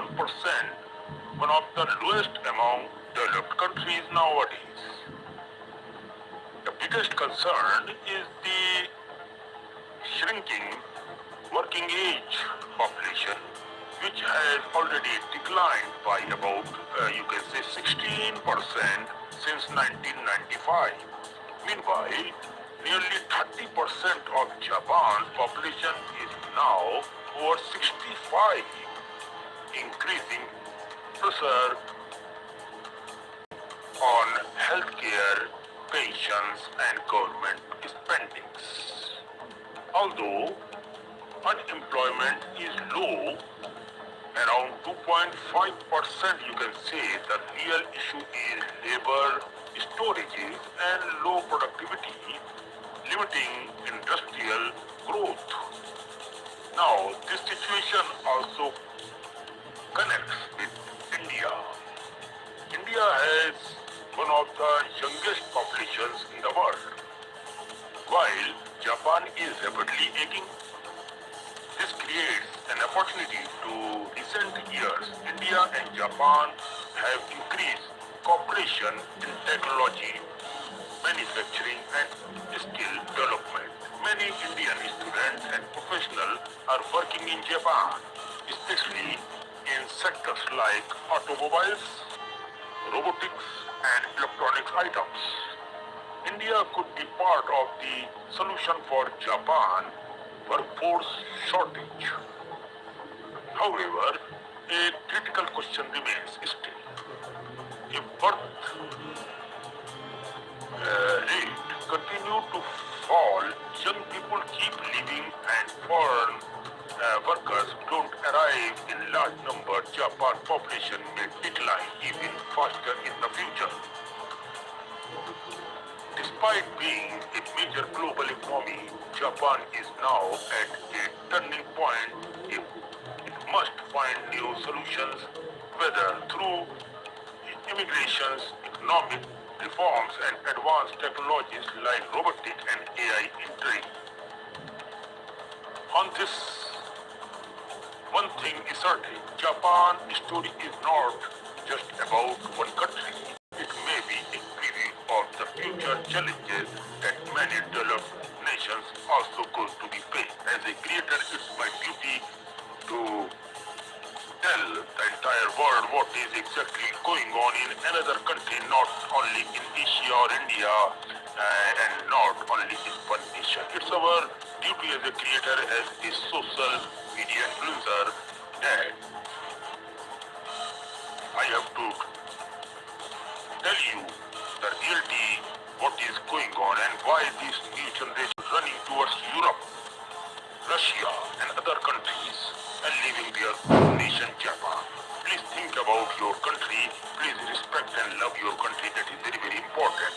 one of the lowest among developed countries nowadays. The biggest concern is the shrinking working age population, which has already declined by about, you can say, 16% since 1995. Meanwhile, nearly 30% of Japan's population is now over 65, increasing pressure on healthcare, pensions and government spendings. Although unemployment is low, around 2.5%, you can say the real issue is labor storages and low productivity, limiting industrial growth. Now, this situation also connects with India. India has one of the youngest populations in the world, while Japan is rapidly aging. This creates an opportunity to recent years. India and Japan have increased cooperation in technology, manufacturing and skill development. Many Indian students and professionals are working in Japan, especially in sectors like automobiles, robotics and electronics items. India could be part of the solution for Japan workforce shortage. However, a critical question remains still. If birth rate continue to fall, young people keep leaving and foreign workers now at a turning point. It must find new solutions, whether through immigrations, economic reforms, and advanced technologies like robotics and AI in trade. On this, one thing is certain, Japan's story is not just about one country. It may be a preview of the future challenges that many developed nations also going to be faced. As a creator, it's my duty to tell the entire world what is exactly going on in another country, not only in Asia or India, and not only in one nation. It's our duty as a creator, as a social media influencer, that I have to tell you the reality, what is going on, and why this new generation is running towards Europe, Russia, and other countries, and leaving their own nation, Japan. Please think about your country. Please respect and love your country. That is very, very important.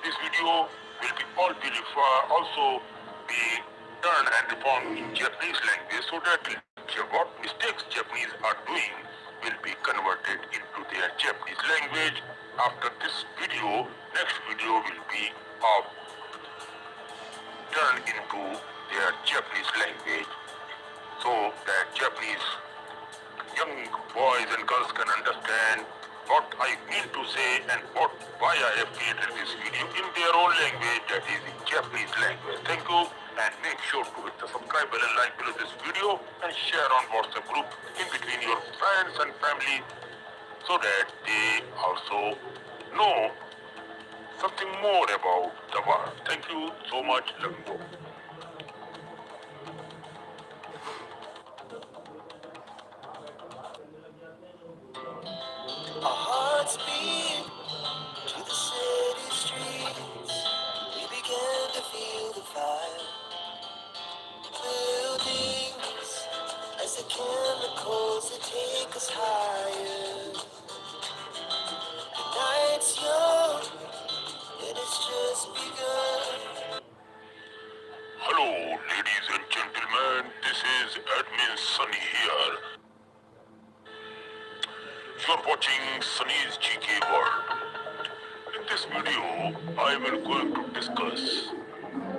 This video will be also be done and reformed in Japanese language, so that what mistakes Japanese are doing will be converted into their Japanese language. After this video, next video will be turned into their Japanese language, so that Japanese young boys and girls can understand what I mean to say and why I have created this video in their own language, that is in Japanese language. Thank you, and make sure to hit the subscribe button and like below this video, and share on WhatsApp group in between your friends and family, so that they also know something more about the world. Thank you so much. Love you. Our hearts beat to the city streets. We began to feel the fire. Buildings as the chemicals that take us higher. The night's young and it's just begun. Hello, ladies and gentlemen. This is Admin Sunny here. You're watching Sunny's GK World. In this video, I will going to discuss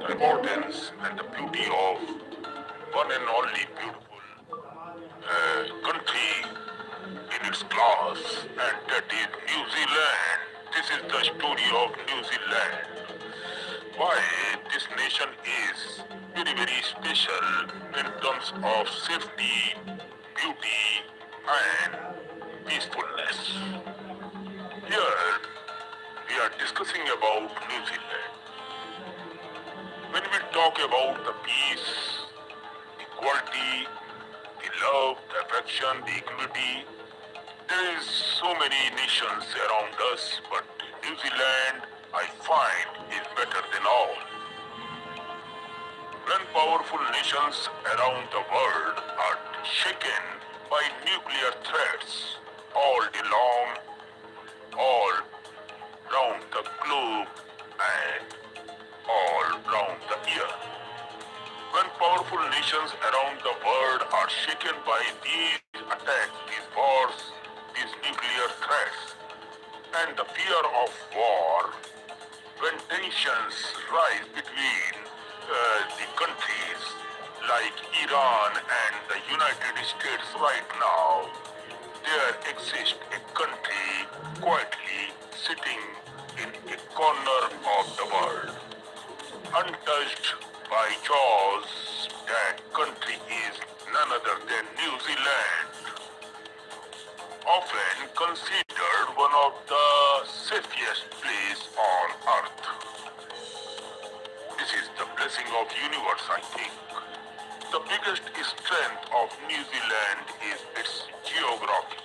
the importance and the beauty of one and only beautiful country in its class, and that is New Zealand. This is the story of New Zealand. Why this nation is very, very special in terms of safety, beauty, and peacefulness. Here we are discussing about New Zealand. When we talk about the peace, equality, the love, the affection, the equity, there is so many nations around us, but New Zealand, I find, is better than all. When powerful nations around the world are shaken by nuclear threats all day long, all round the globe, and all round the year. When powerful nations around the world are shaken by these attacks, these wars, these nuclear threats, and the fear of war, when tensions rise between the countries like Iran and the United States right now, there exists a country quietly sitting in a corner of the world, untouched by jaws. That country is none other than New Zealand, often considered one of the safest places on earth. This is the blessing of universe, I think. The biggest strength of New Zealand is its geography.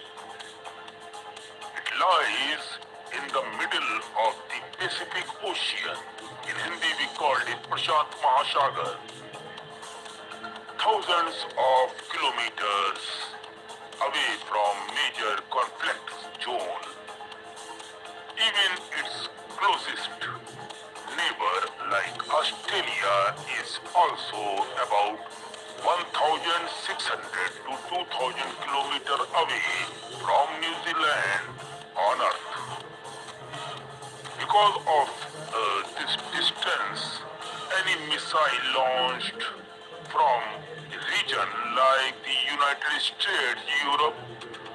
It lies in the middle of the Pacific Ocean. In Hindi we call it Prashant Mahasagar. Thousands of kilometers away from major conflict zone. Even its closest neighbor like Australia is also about 600 to 2000 kilometers away from New Zealand on Earth. Because of this distance, any missile launched from a region like the United States, Europe,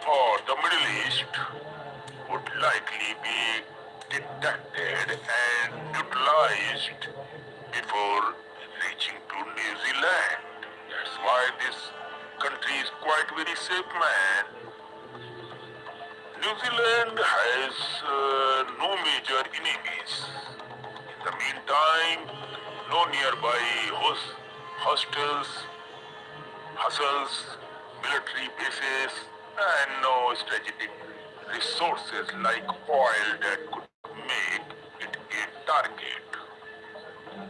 or the Middle East would likely be detected and neutralized before reaching to New Zealand. That's why this country is quite very safe, man. New Zealand has no major enemies. In the meantime, no nearby hostels, hustles, military bases, and no strategic resources like oil that could make it a target.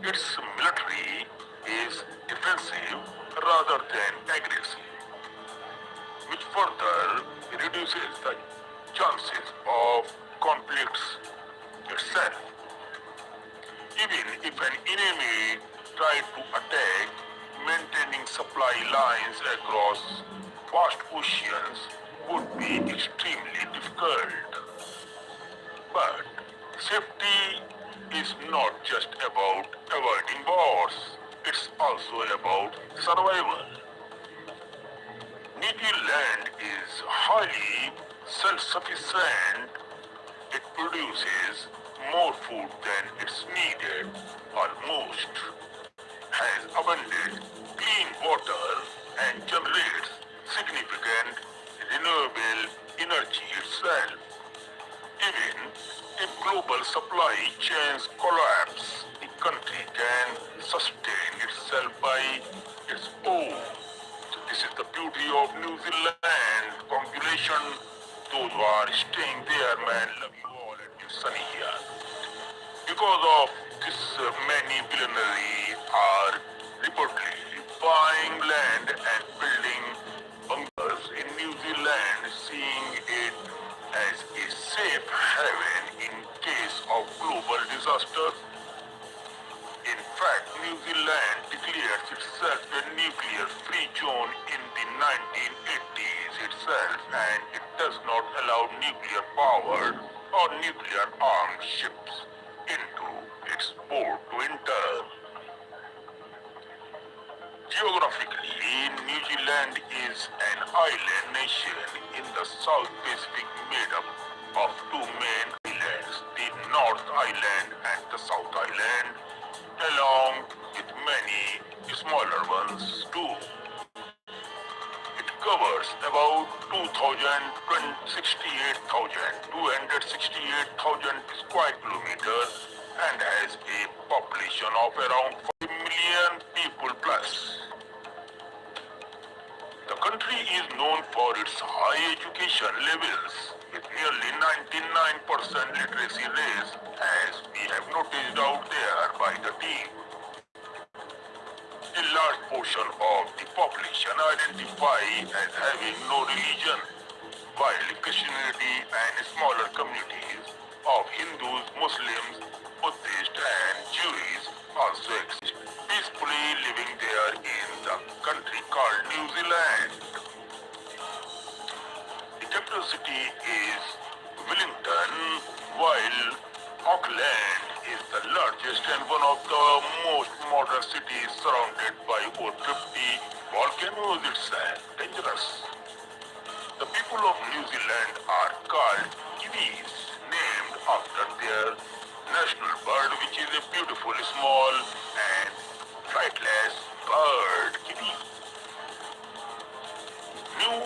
Its military is defensive rather than aggressive, which further reduces the chances of conflicts itself. Even if an enemy tried to attack, maintaining supply lines across vast oceans would be extremely difficult. But safety is not just about avoiding wars, it's also about survival. New Zealand is highly self-sufficient. It produces more food than it's needed, almost, has abundant clean water, and generates significant renewable energy itself. Even if global supply chains collapse, the country can sustain itself by its own. So this is the beauty of New Zealand population. Those who are staying there, man, love you all and it's sunny here. Because of this, many billionaires are reportedly buying land and building bunkers in New Zealand, seeing it as a safe haven in case of global disaster. In fact, New Zealand declared itself a nuclear-free zone in the 1980s itself, and it does not allow nuclear-powered or nuclear-armed ships into its port to enter. Geographically, New Zealand is an island nation in the South Pacific made up of two main islands, the North Island and the South Island, along with many smaller ones too. It covers about 268,268,000 square kilometers and has a population of around 5 million people plus. The country is known for its high education levels with nearly 99% literacy rate, as we have noticed out there by the team. A large portion of the population identify as having no religion, while Christianity and smaller communities of Hindus, Muslims, Buddhists and Jews also exist, peacefully living there in the country called New Zealand. The capital city is Wellington, while Auckland is the largest and one of the most modern cities surrounded by over 50 volcanoes itself. Dangerous. The people of New Zealand are called Kiwis, named after their national bird, which is a beautiful, small and flightless bird, kiwi. New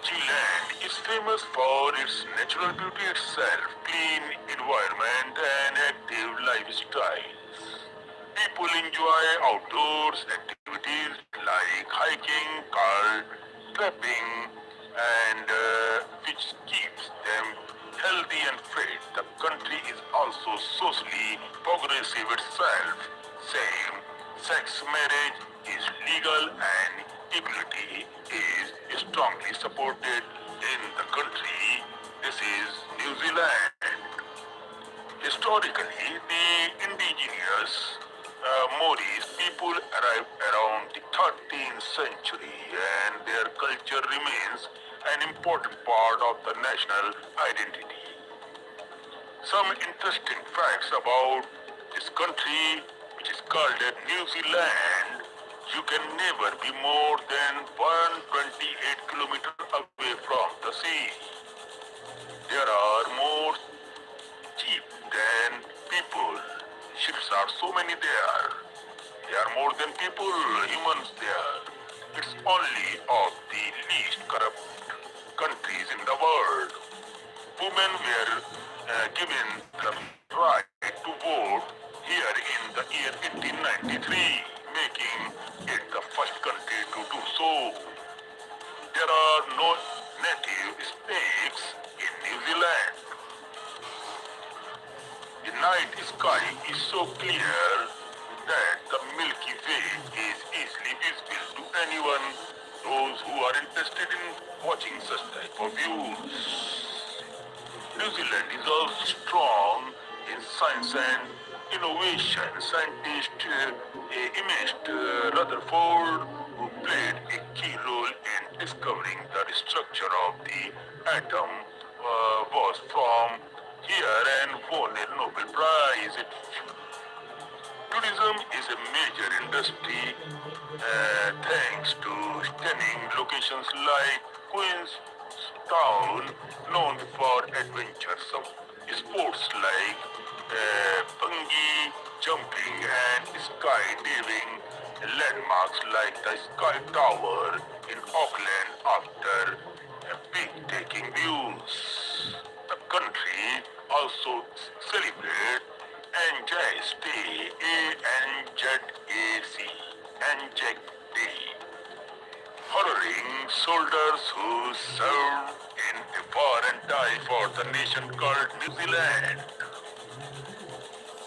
Zealand is famous for its natural beauty itself, clean environment and active lifestyles. People enjoy outdoors activities like hiking, kart, trapping, and which keeps them healthy and fit. The country is also socially progressive itself. Same-sex marriage is legal and equality is strongly supported in the country. This is New Zealand. Historically, the indigenous Maoris people arrived around the 13th century and their culture remains an important part of the national identity. Some interesting facts about this country, which is called New Zealand. You can never be more than 128 kilometers away from the sea. There are more sheep than people. Ships are so many there. There are more than people, humans there. It's only of the least corrupt countries in the world. Women were given the right to vote here in the year 1893, making it the first country to do so. There are no native snakes in New Zealand. The night sky is so clear that the Milky Way is easily visible to anyone, those who are interested in watching such type of views. New Zealand is also strong in science and innovation. Scientist Ernest Rutherford, who played a key role in discovering the structure of the atom, was from here and won a Nobel Prize. Tourism is a major industry thanks to stunning locations like Queenstown, known for adventure sports like bungee jumping and skydiving, landmarks like the Sky Tower in Auckland after breathtaking views. The country also celebrates Anzac Day, A-N-Z-A-C, Anzac Day, honoring soldiers who served in a war and died for the nation called New Zealand.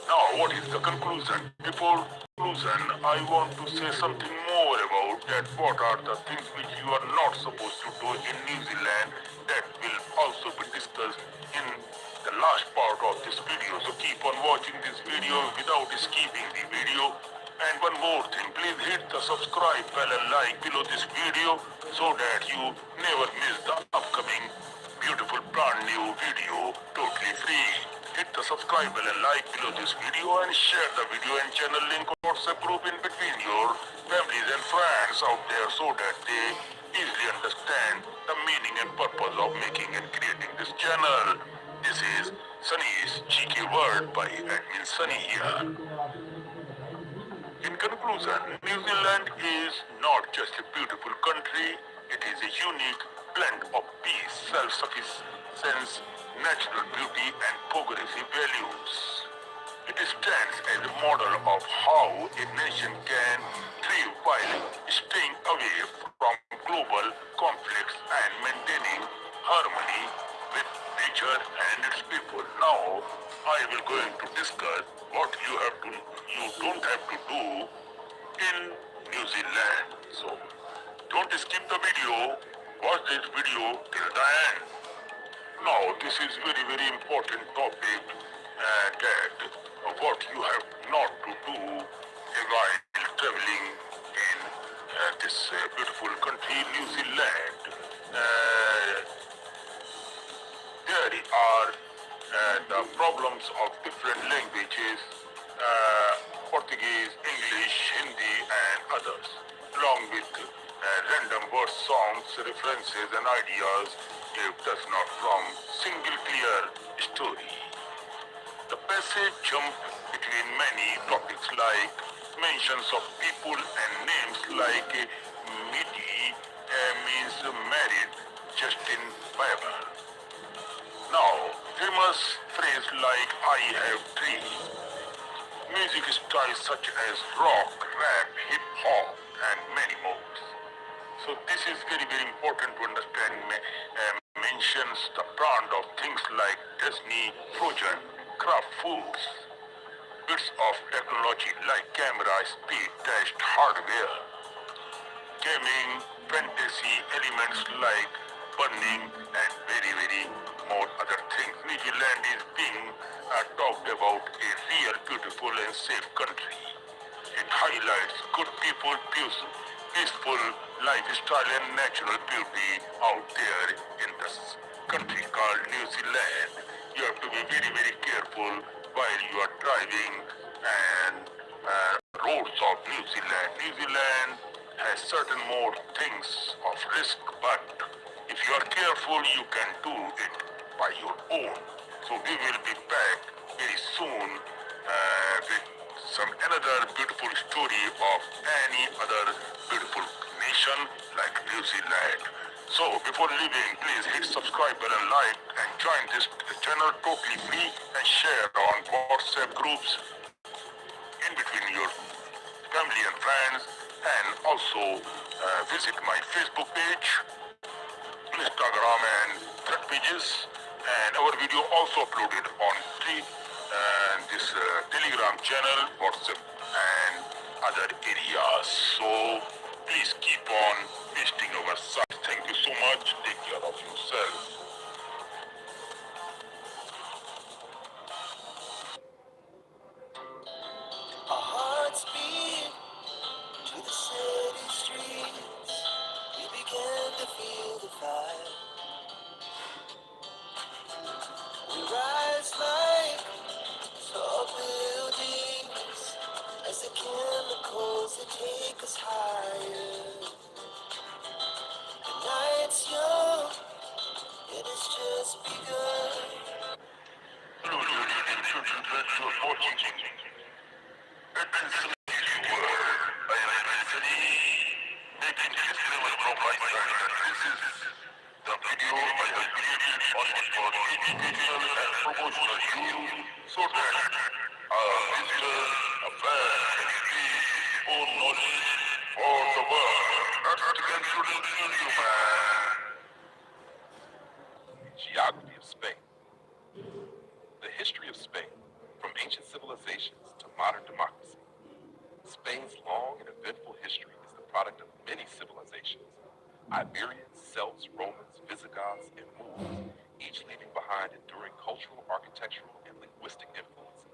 Now, what is the conclusion? Before conclusion, I want to say something more about that. What are the things which you are not supposed to do in New Zealand that will also be discussed in the last part of this video. So keep on watching this video without skipping the video. And one more thing, please hit the subscribe bell and like below this video so that you never miss the upcoming beautiful brand new video totally free. Hit the subscribe bell and like below this video and share the video and channel link WhatsApp group in between your families and friends out there so that they easily understand the meaning and purpose of making and creating this channel. This is Sunny's cheeky word by admin Sunny here. In conclusion, New Zealand is not just a beautiful country, it is a unique blend of peace, self-sufficiency, natural beauty and progressive values. It stands as a model of how a nation can thrive while staying away from global conflicts and maintaining harmony with nature and its people. Now, I will going to discuss what you don't have to do in New Zealand. So, don't skip the video. Watch this video till the end. Now, this is very important topic that what you have not to do while traveling in this beautiful country, New Zealand. There are the problems of different languages, Portuguese, English, Hindi and others, along with random word songs, references and ideas if does not from single clear story. The passage jump between many topics like mentions of people and names like Midi means married Justin Bieber. Now, famous phrase like I have dreams. Music styles such as rock, rap, hip-hop and many more. So this is very important to understand. Mentions the brand of things like Disney, Frozen, craft foods, bits of technology like camera, speed, test, hardware, gaming, fantasy elements like burning and very more other things. New Zealand is being talked about a real beautiful and safe country. It highlights good people, peaceful lifestyle and natural beauty out there in this country called New Zealand. You have to be very, very careful while you are driving and roads of New Zealand. New Zealand has certain more things of risk, but if you are careful, you can do it by your own. So we will be back very soon with some another beautiful story of any other beautiful nation like New Zealand. So before leaving, please hit subscribe button, like, and join this channel totally free and share on WhatsApp groups in between your family and friends, and also visit my Facebook page, Instagram and thread pages, and our video also uploaded on this Telegram channel, WhatsApp and other areas. So please keep on visiting our site. Thank you so much. Take care of yourself. Our hearts beat to the city streets. We began to feel the fire. We rise like tall buildings as the chemicals that take us higher. The night's young and it's just begun. Hello, children, you are watching Advanced World. I am Anthony, making this disclaimer from my side that this is the video I have created only for educational and promotional use, so that a visitor, a fan can gain more knowledge for the world. That's the conclusion, you man. Geography of Spain. The history of Spain, from ancient civilizations to modern democracy. Spain's long and eventful history is the product of many civilizations. Iberians, Celts, Romans, Visigoths, and Moors, each leaving behind enduring cultural, architectural, and linguistic influences.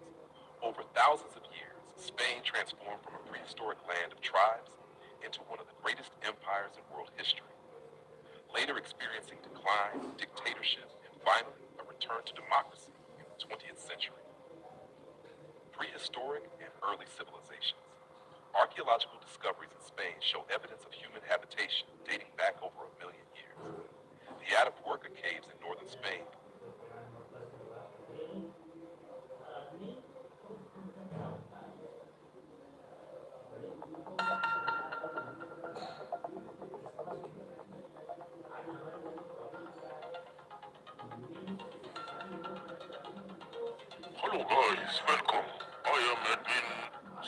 Over thousands of years, Spain transformed from a prehistoric land of tribes into one of the greatest empires in world history. Later experiencing decline, dictatorship, and finally a return to democracy in the 20th century. Prehistoric and early civilizations. Archaeological discoveries in Spain show evidence of human habitation dating back over 1 million years. The Atapuerca caves in northern Spain Hello guys, welcome. I am Admin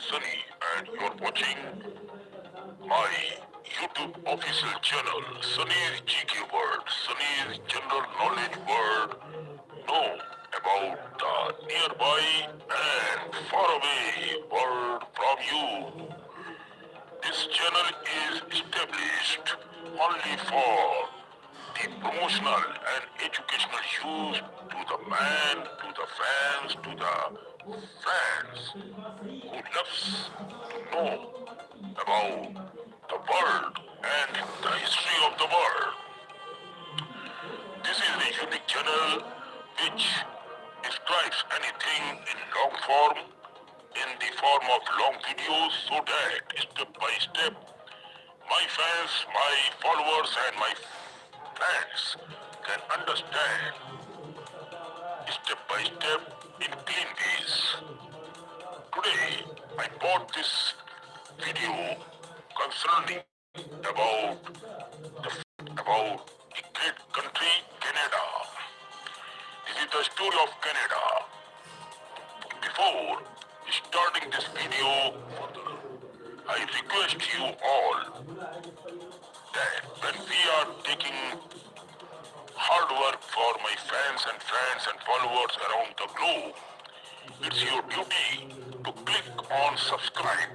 Sunny and you're watching my YouTube official channel, Sunny's GK World, Sunny's General Knowledge World. Know about the nearby and far away world from you. This channel is established only for the promotional and educational use to the man, to the fans, to the fans who loves to know about the world and the history of the world. This is a unique channel which describes anything in long form, in the form of long videos, so that step by step my fans, my followers and my fans can understand step by step in clean ways. Today I bought this video concerning about the great country Canada. This is the story of Canada. Before starting this video further, I request you all that when we are taking hard work for my fans and friends and followers around the globe, it's your duty to click on subscribe,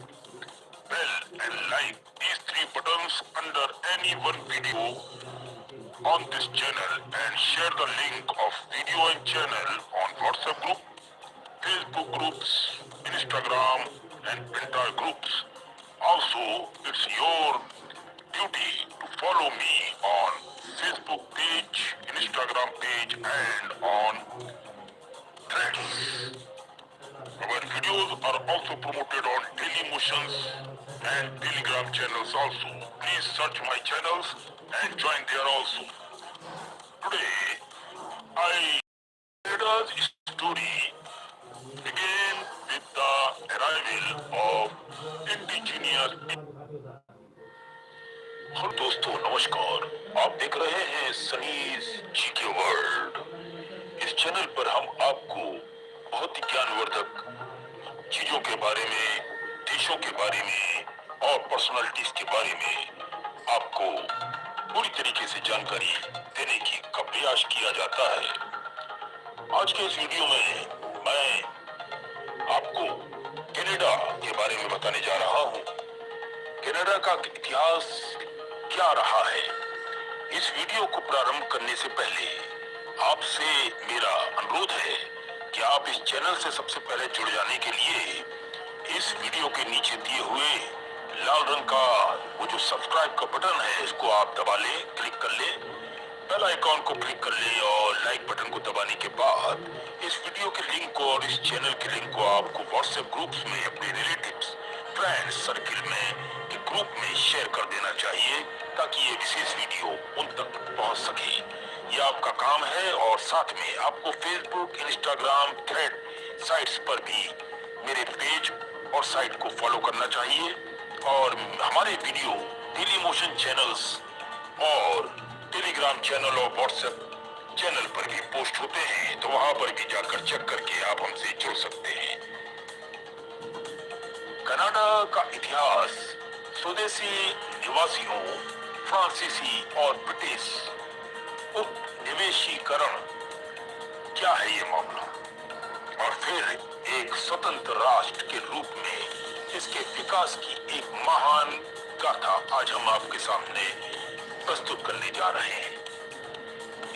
bell and like these 3 buttons under any one video on this channel, and share the link of video and channel on WhatsApp group, Facebook groups, Instagram and entire groups. Also, it's your duty to follow me on Facebook page, Instagram page, and on Threads. Our videos are also promoted on Daily Motions and Telegram channels also. Please search my channels and join there also. Today, I Canada's story began with the arrival of indigenous. Hello दोस्तों, नमस्कार। आप देख रहे हैं Sunny's जी के world. इस channel पर हम आपको बहुत ही ज्ञानवर्धक चीजों के बारे में, देशों के बारे में और पर्सनालिटीज के बारे में आपको पूरी तरीके से जानकारी देने की का प्रयास किया जाता है। आज के इस वीडियो में मैं आपको कनाडा के बारे में बताने जा रहा हूँ। कनाडा का इतिहास क्या रहा है। इस वीडियो को प्रारंभ करने से पहले आपसे मेरा अनुरोध है कि आप इस चैनल से सबसे पहले जुड़ जाने के लिए इस वीडियो के नीचे दिए हुए लाल रंग का वो जो सब्सक्राइब का बटन है, इसको आप दबा लें, क्लिक कर लें, बेल आइकॉन को क्लिक कर लें और लाइक बटन को दबाने के बाद इस वीडियो के लिंक को और इस चैनल के लिंक को आपको व्हाट्सएप ग्रुप्स में, अपने रिलेटिव्स, फ्रेंड्स सर्किल में के ग्रुप में शेयर कर देना चाहिए ताकि ये विशेष वीडियो उन तक पहुंच सके। ये आपका काम है और साथ में आपको फेसबुक, इंस्टाग्राम, थ्रेड साइट्स पर भी मेरे पेज और साइट को फॉलो करना चाहिए और हमारे वीडियो डेली मोशन चैनल्स और टेलीग्राम चैनल और व्हाट्सएप चैनल पर भी पोस्ट होते हैं, तो वहां पर भी जाकर चेक करके आप हमसे जुड़ सकते हैं। कनाडा का इतिहास स्वदेशी निवासियों, फ्रांसीसी और ब्रिटिश उपनिवेशीकरण, क्या है ये मामला, और फिर एक स्वतंत्र राष्ट्र के रूप में इसके विकास की एक महान गाथा आज हम आपके सामने प्रस्तुत करने जा रहे हैं।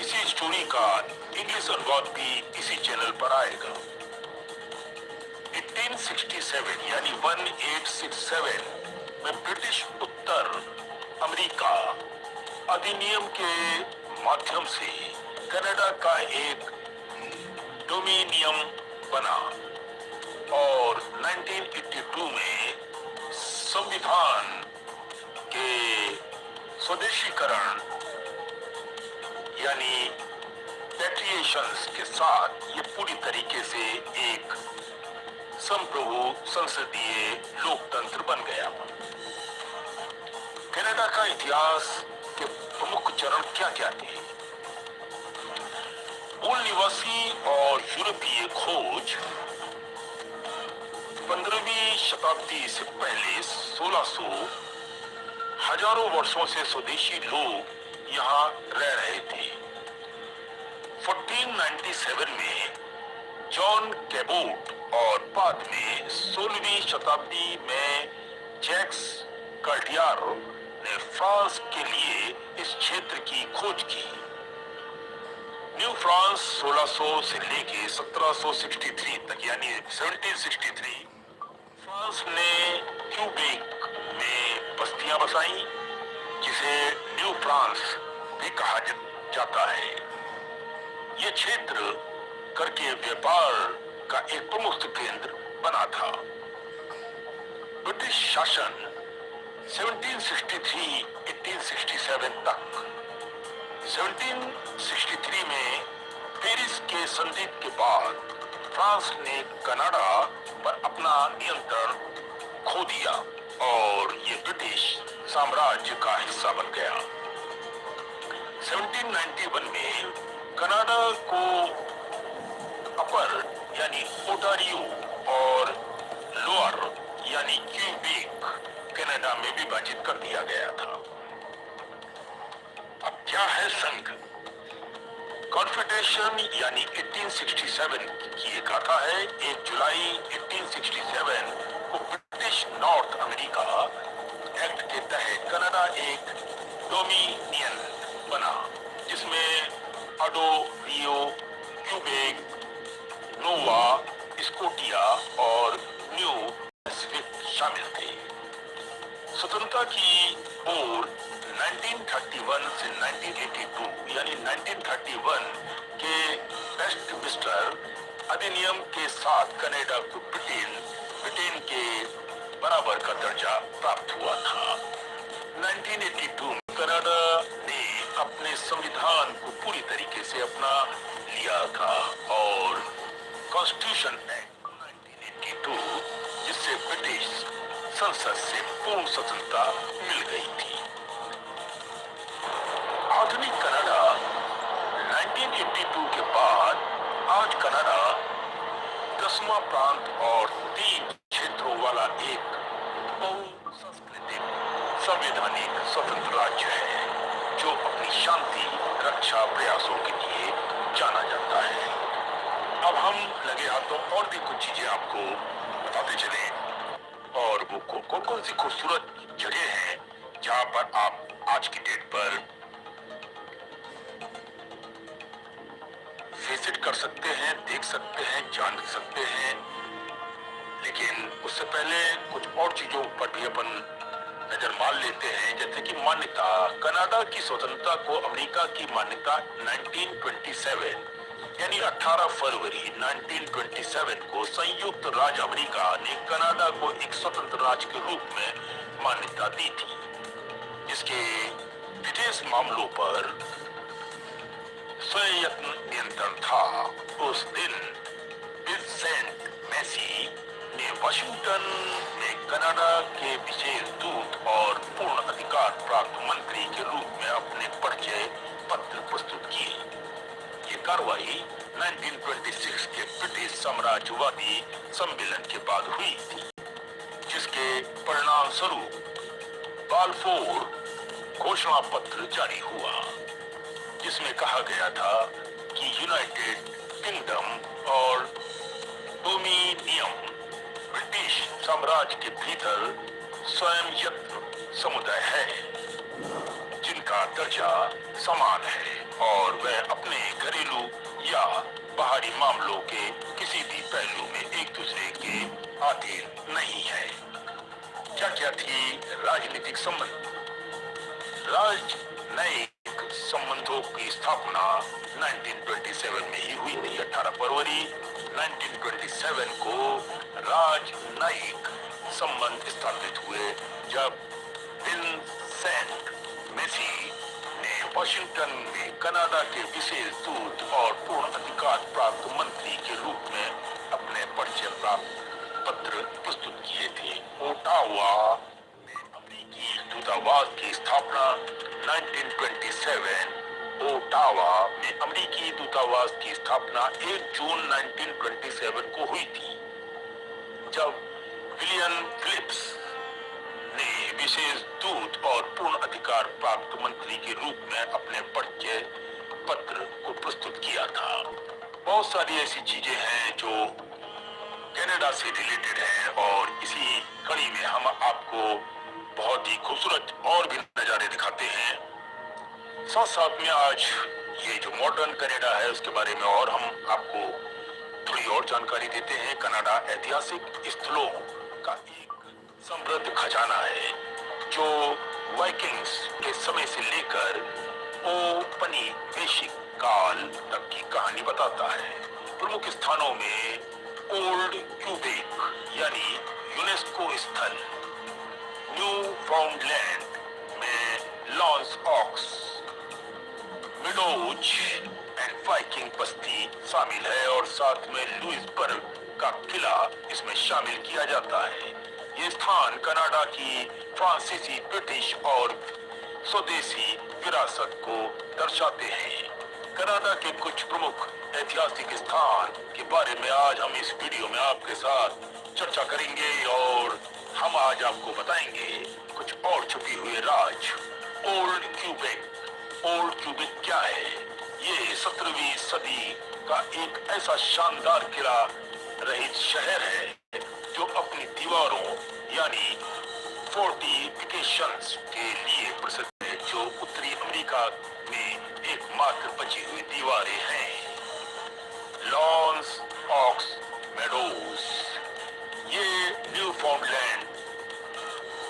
इसी स्टोरी का इंग्लिश अनुवाद भी इसी चैनल पर आएगा। 1867 यानी 1867 में ब्रिटिश उत्तर अमेरिका अधिनियम के माध्यम से कनाडा का एक डोमिनियन बना और 1982 में संविधान के स्वदेशीकरण यानी पैट्रिएशंस के साथ ये पूरी तरीके से एक संप्रभु संसदीय लोकतंत्र बन गया। कनाडा का इतिहास के प्रमुख चरण क्या क्या थे? मूल निवासी और यूरोपीय खोज 15वीं शताब्दी से पहले 1600 हजारों वर्षों से स्वदेशी लोग यहाँ रह रहे थे। 1497 में जॉन कैबोट और बाद में 16वीं शताब्दी में जैक्स कार्टियर ने फ्रांस के लिए इस क्षेत्र की खोज की। न्यू फ्रांस 1600 से लेके 1763 तक यानी 1763 फ्रांस ने क्यूबेक में बस्तियां बसाई जिसे न्यू फ्रांस भी कहा जाता है। ये क्षेत्र करके व्यापार का एक प्रमुख केंद्र बना था। ब्रिटिश शासन 1763-1867 तक। 1763 में पेरिस के संधि के बाद फ्रांस ने कनाडा पर अपना नियंत्रण खो दिया और ये ब्रिटिश साम्राज्य का हिस्सा बन गया। 1791 में कनाडा को अपर यानी ओटारियो और लोअर यानी क्यूबेक कनाडा में विभाजित कर दिया गया था। अब क्या है संघ? कॉन्फेडरेशन यानी 1867 की एक गाथा है। 1 जुलाई 1867 को ब्रिटिश नॉर्थ अमेरिका एक्ट के तहत कनाडा एक डोमिनियन बना जिसमें अडो, रियो, क्यूबेक, नोवा स्कोटिया और न्यू ब्रंसविक स्वतंत्रता की ओर 1931 से 1982 यानी 1931 के वेस्ट मिस्टर अधिनियम के साथ कनाडा को ब्रिटेन के बराबर का दर्जा प्राप्त हुआ था। 1982 में कनाडा ने अपने संविधान को पूरी तरीके से अपना लिया था और कॉन्स्टिट्यूशन एक्ट 1982 जिससे ब्रिटिश संसद से पूर्ण स्वतंत्रता मिल गई थी। आधुनिक कनाडा 1982 के बाद आज कनाडा 10वां प्रांत और 3 क्षेत्रों वाला एक बहुसंस्कृतिक संवैधानिक स्वतंत्र राज्य है जो अपनी शांति रक्षा प्रयासों के लिए जाना जाता है। अब हम लगे हाथों और भी कुछ चीजें आपको बताते चले और वो कौन सी खूबसूरत जगह है जहां पर आप आज की डेट पर विजिट कर सकते हैं, देख सकते हैं, जान सकते हैं। लेकिन उससे पहले कुछ और चीजों पर भी अपन नजर मार लेते हैं, जैसे कि मान्यता। कनाडा की स्वतंत्रता को अमेरिका की मान्यता 1927 यानी 18 फरवरी 1927 को संयुक्त राज्य अमेरिका ने कनाडा को एक स्वतंत्र राज्य के रूप में मान्यता दी थी, जिसके विदेश मामलों पर स्वयं नियंत्रण था। उस दिन विंसेंट मैसी ने वाशिंगटन में कनाडा के विशेष दूत और पूर्ण अधिकार प्राप्त मंत्री के रूप में अपने परिचय पत्र प्रस्तुत किए। ये कार्रवाई 1926 के ब्रिटिश साम्राज्यवादी सम्मेलन के बाद हुई थी, जिसके परिणाम स्वरूप बालफोर घोषणा पत्र जारी हुआ, जिसमें कहा गया था कि यूनाइटेड किंगडम और डोमिनियन ब्रिटिश साम्राज्य के भीतर स्वयं समुदाय है जिनका दर्जा समान है और वह अपने घरेलू या बाहरी मामलों के किसी भी पहलू में एक दूसरे के अधीन नहीं है। क्या क्या थी राजनीतिक संबंध? राजनयिक संबंधों की स्थापना 1927 में ही हुई थी। 18 फरवरी 1927 को राजनयिक संबंध स्थापित हुए जब विंसेंट मैसी ने वाशिंगटन में कनाडा के विशेष दूत और पूर्ण अधिकार प्राप्त मंत्री के रूप में अपने परिचय प्राप्त पत्र प्रस्तुत किए थे। ओटावा में अमेरिकी दूतावास की स्थापना 1927 ओटावा में अमेरिकी दूतावास की स्थापना 1 जून 1927 को हुई थी, जब विलियम फिलिप्स ने विशेष दूत और पूर्ण अधिकार प्राप्त मंत्री के रूप में अपने परिचय पत्र को प्रस्तुत किया था। बहुत सारी ऐसी चीजें हैं जो कनाडा से रिलेटेड है और इसी कड़ी में हम आपको बहुत ही खूबसूरत और भी नजारे दिखाते हैं। साथ साथ में आज ये जो मॉडर्न कनाडा है उसके बारे में और हम आपको थोड़ी और जानकारी देते हैं। कनाडा ऐतिहासिक स्थलों का एक समृद्ध खजाना है जो वाइकिंग्स के समय से लेकर औपनिवेशिक काल तक की कहानी बताता है। प्रमुख स्थानों में ओल्ड क्यूबेक यानी यूनेस्को स्थल, न्यू फाउंडलैंड में L'Anse aux, Meadows and Viking बस्ती शामिल है और साथ में लुइसबर्ग का किला इसमें शामिल किया जाता है। ये स्थान कनाडा की फ्रांसीसी, ब्रिटिश और स्वदेशी विरासत को दर्शाते हैं। कनाडा के कुछ प्रमुख ऐतिहासिक स्थान के बारे में आज हम इस वीडियो में आपके साथ चर्चा करेंगे और हम आज आपको बताएंगे कुछ और छुपी हुई राज। Old Quebec. ओल्ड क्यूबेक क्या है? ये 17वीं सदी का एक ऐसा शानदार किला रहित शहर है जो अपनी दीवारों यानी फोर्टिफिकेशंस के लिए प्रसिद्ध है, जो उत्तरी अमेरिका में एकमात्र बची हुई दीवारें हैं। लॉन्स ऑक्स मेडोज ये न्यू फाउंडलैंड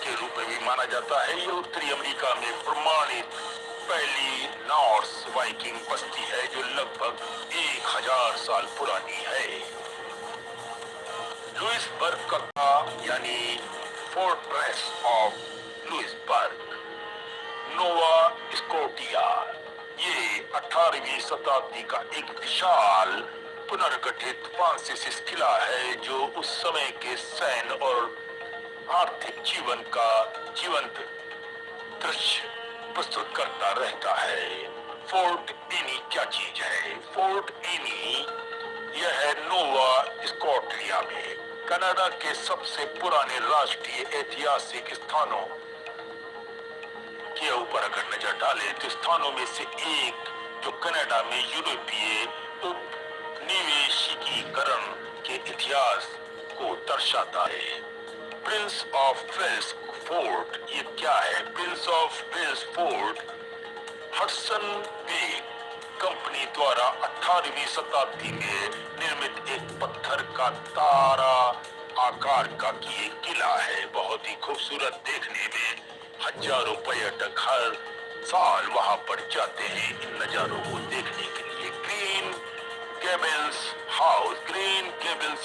के रूप में भी माना जाता है। ये उत्तरी अमेरिका में प्रमाणित पहली नॉर्स वाइकिंग बस्ती है जो लगभग 1000 साल पुरानी है। लुइसबर्ग का यानी fortress of Louisbourg, Nova Scotia, ये 18वीं शताब्दी का एक विशाल पुनर्गठित फ्रांसीसी किला है जो उस समय के सैन्य और आर्थिक जीवन का जीवंत दृश्य प्रस्तुत करता रहता है। फोर्ट एनी क्या चीज है? फोर्ट एनी यह है नोवा स्कॉटिया में कनाडा के सबसे पुराने राष्ट्रीय ऐतिहासिक स्थानों के ऊपर अगर नजर डालें तो स्थानों में से एक जो कनाडा में यूरोपीय उपनिवेशीकरण के इतिहास को दर्शाता है। प्रिंस ऑफ वेल्स फोर्ट ये क्या है? Prince of Wales Fort Hudson Bay Company द्वारा 18वीं शताब्दी में निर्मित एक पत्थर का तारा आकार का एक किला है। बहुत ही खूबसूरत देखने में, हजारों पर्यटक हर साल वहां पर जाते हैं इन नजारों को देखने के लिए। ग्रीन गेबल्स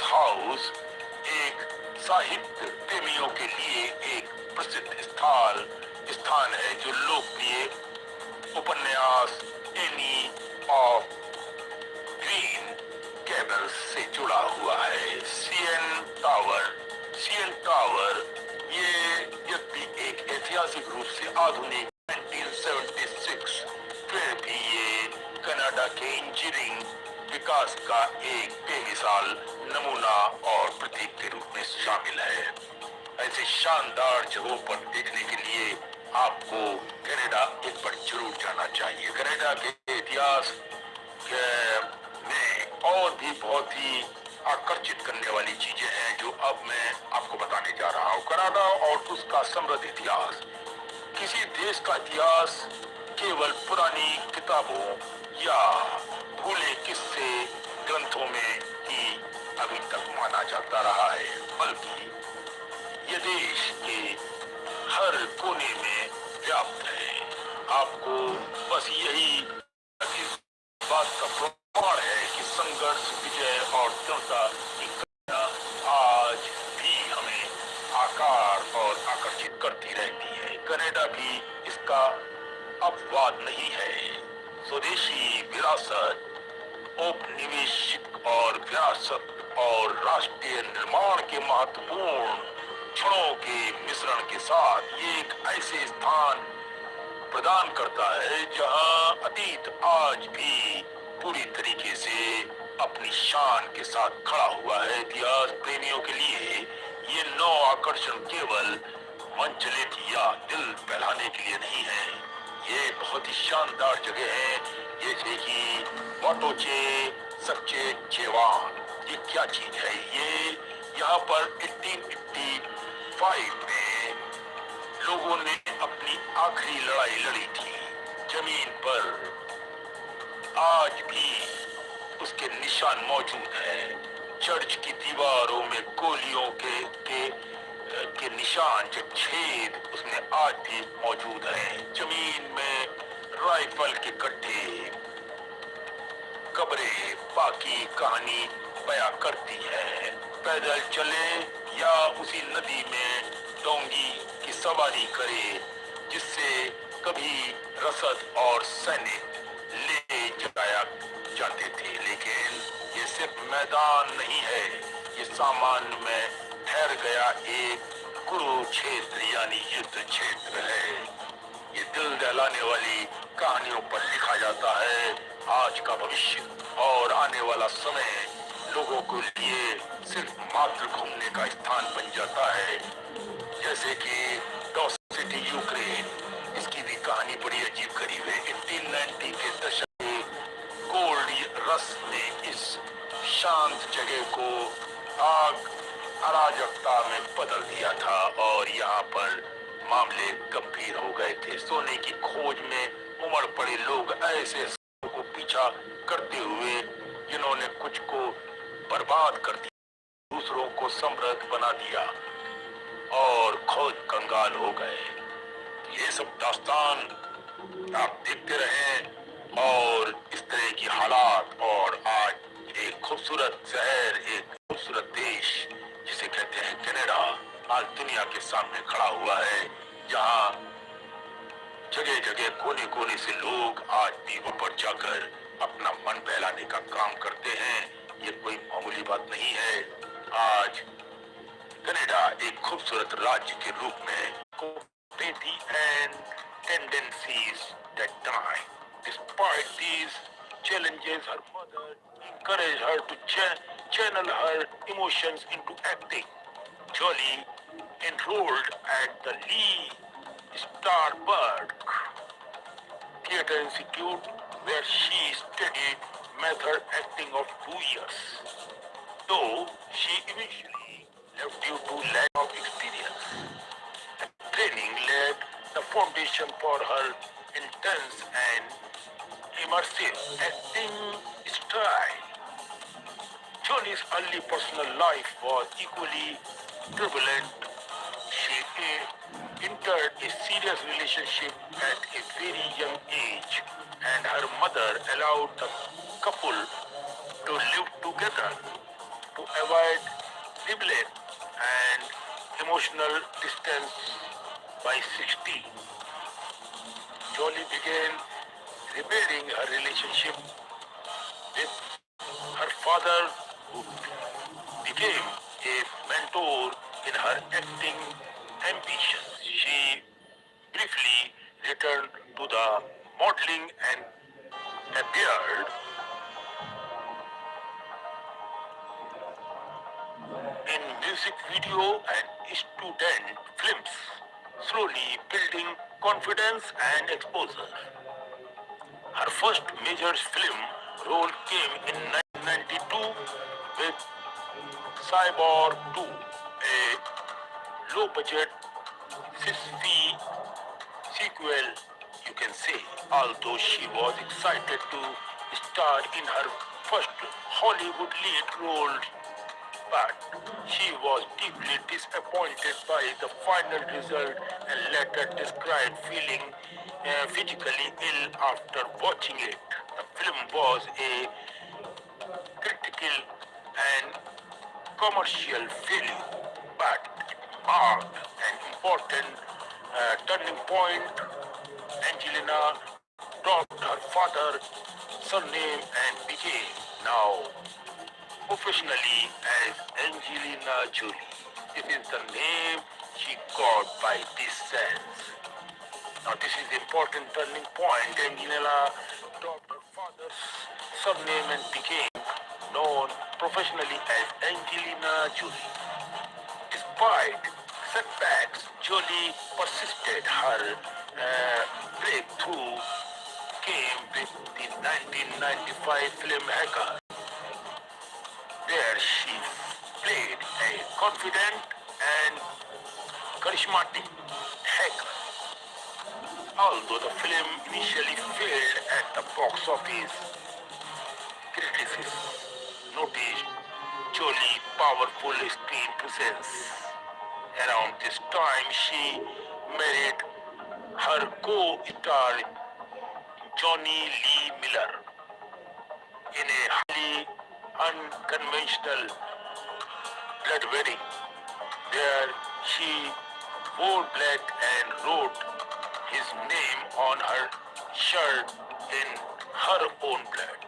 हाउस एक साहित्य प्रेमियों के लिए एक प्रसिद्ध स्थान है जो लोकप्रिय उपन्यास एनी ऑफ ग्रीन गेबल्स से जुड़ा हुआ है। सीएन टावर ये व्यक्ति एक ऐतिहासिक रूप से आधुनिक 1976 फिर भी ये कनाडा के इंजीनियरिंग विकास का एक बेमिसाल नमूना और प्रतीक के रूप में शामिल है। ऐसे शानदार जगहों पर देखने के लिए आपको कनाडा एक बार जरूर जाना चाहिए। कनाडा के इतिहास में और भी बहुत ही आकर्षित करने वाली चीजें हैं जो अब मैं आपको बताने जा रहा हूँ। कनाडा और उसका समृद्ध इतिहास। किसी देश का इतिहास केवल पुरानी किताबों या भूले किस्से ग्रंथों में ही अभी तक माना जाता रहा है, बल्कि ये देश के हर कोने में व्याप्त है। आपको बस यही इस बात का प्रमाण है कि संघर्ष, विजय और दृढ़ता की कथा आज भी हमें आकार और आकर्षित करती रहती है। कनाडा भी इसका अपवाद नहीं है। स्वदेशी विरासत, औपनिवेशिक और विरासत और राष्ट्रीय निर्माण के महत्वपूर्ण क्षणों के मिश्रण के साथ ये एक ऐसे स्थान प्रदान करता है जहां अतीत आज भी पूरी तरीके से अपनी शान के साथ खड़ा हुआ है। इतिहास प्रेमियों के लिए ये नौ आकर्षण केवल मंचलित या दिल बहलाने के लिए नहीं है। ये बहुत ही शानदार जगह है, जैसे कि वाटोचे सच्चे चेवान। ये क्या चीज है? ये यहाँ पर 1885 में लोगों ने अपनी आखिरी लड़ाई लड़ी थी। जमीन पर आज भी उसके निशान मौजूद हैं। चर्च की दीवारों में गोलियों के निशान, जो छेद उसमें आज भी मौजूद हैं। जमीन में राइफल के गड्ढे, कब्रें बाकी कहानी बयां करती है। पैदल चले या उसी नदी में डोंगी की सवारी करे जिससे कभी रसद और सैनिक ले जाया जाते थे। लेकिन ये सिर्फ मैदान नहीं है, ये सामान्य में ठहर गया एक कुरुक्षेत्र यानी युद्ध क्षेत्र है। ये दिल दहलाने वाली कहानियों पर लिखा जाता है आज का भविष्य और आने वाला समय लोगों के लिए सिर्फ मात्र घूमने का स्थान बन जाता है। जैसे कि डॉस सिटी यूक्रेन, इसकी भी कहानी बड़ी अजीब गरीब है। 1890 के दशक के गोल्ड रश ने इस शांत जगह को आग अराजकता में बदल दिया था और यहाँ पर मामले गंभीर हो गए थे। सोने की खोज में उमड़ पड़े लोग ऐसे को पीछा करते हुए जिन्होंने कुछ को बर्बाद कर दिया, दूसरों को समृद्ध बना दिया और खुद कंगाल हो गए। ये सब दास्तान आप देखते रहें और इस तरह की हालात, और आज एक खूबसूरत शहर, एक खूबसूरत देश जिसे कहते हैं कनाडा, आज दुनिया के सामने खड़ा हुआ है, जहां जगह जगह कोने कोने से लोग आज भी वहां पर जाकर अपना मन बहलाने का काम करते हैं। ये कोई मामूली बात नहीं है। आज कनाडा एक खूबसूरत राज्य के रूप में competitivity and tendencies that time. Despite these challenges, her mother encouraged her to channel her emotions into acting. Jolie enrolled at the Lee Starberg Theatre Institute, where she studied method acting of 2 years. Though she eventually left due to lack of experience, training laid the foundation for her intense and immersive acting style. Jolie's early personal life was equally turbulent. She entered a serious relationship at a very young age, and her mother allowed the couple to live together to avoid rebellion and emotional distance. By 16, Jolie began repairing her relationship with her father, who became a mentor in her acting ambitions. She briefly returned to the modeling and appeared in music video and student films, slowly building confidence and exposure. Her first major film role came in 1992 with Cyborg 2, a low-budget sci-fi sequel, you can say. Although she was excited to star in her first Hollywood lead role, but she was deeply disappointed by the final result and later described feeling physically ill after watching it. The film was a critical and commercial failure, but it marked an important turning point. Angelina dropped her father's surname and became now professionally as Angelina Jolie. This is the name she got by this sense. Now this is the important turning point. Angelina dropped her father's surname and became known professionally as Angelina Jolie. Despite setbacks, Jolie persisted. Her breakthrough came with the 1995 film Hacker, where she played a confident and charismatic hacker. Although the film initially failed at the box office, critics noticed Jolie's powerful screen presence. Around this time, she married her co-star Johnny Lee Miller in a highly unconventional blood wedding, where she wore black and wrote his name on her shirt in her own blood.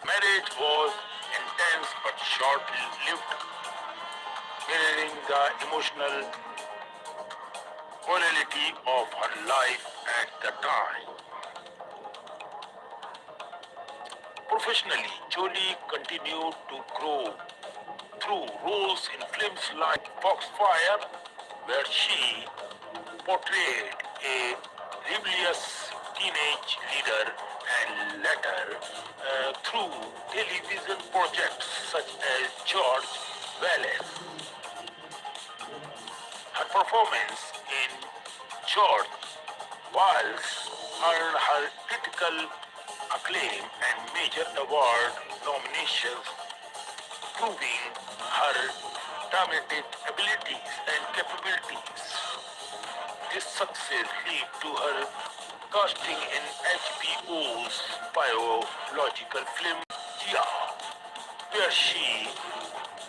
Marriage was intense but short-lived, mirroring the emotional volatility of her life at the time. Professionally, Jolie continued to grow through roles in films like Foxfire, where she portrayed a rebellious teenage leader, and later through television projects such as George Wallace. Her performance in George Wallace earned her critical acclaim and major award nominations, proving her dramatic abilities and capabilities. This success led to her casting in HBO's biological film Jia, where she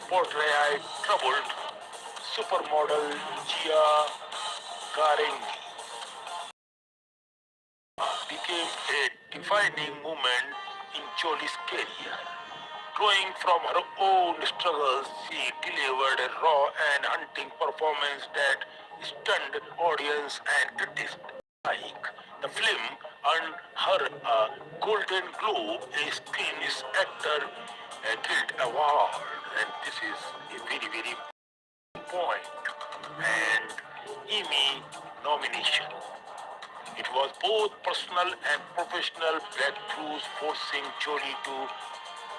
portrayed troubled supermodel Jia Karengi, became a defining moment in Jolie's career. Drawing from her own struggles, she delivered a raw and haunting performance that stunned audience and critics alike. The film earned her a Golden Globe, a Screen Actor Guild Award, and this is a very, very point, and Emmy nomination. It was both personal and professional breakthroughs, forcing Jolie to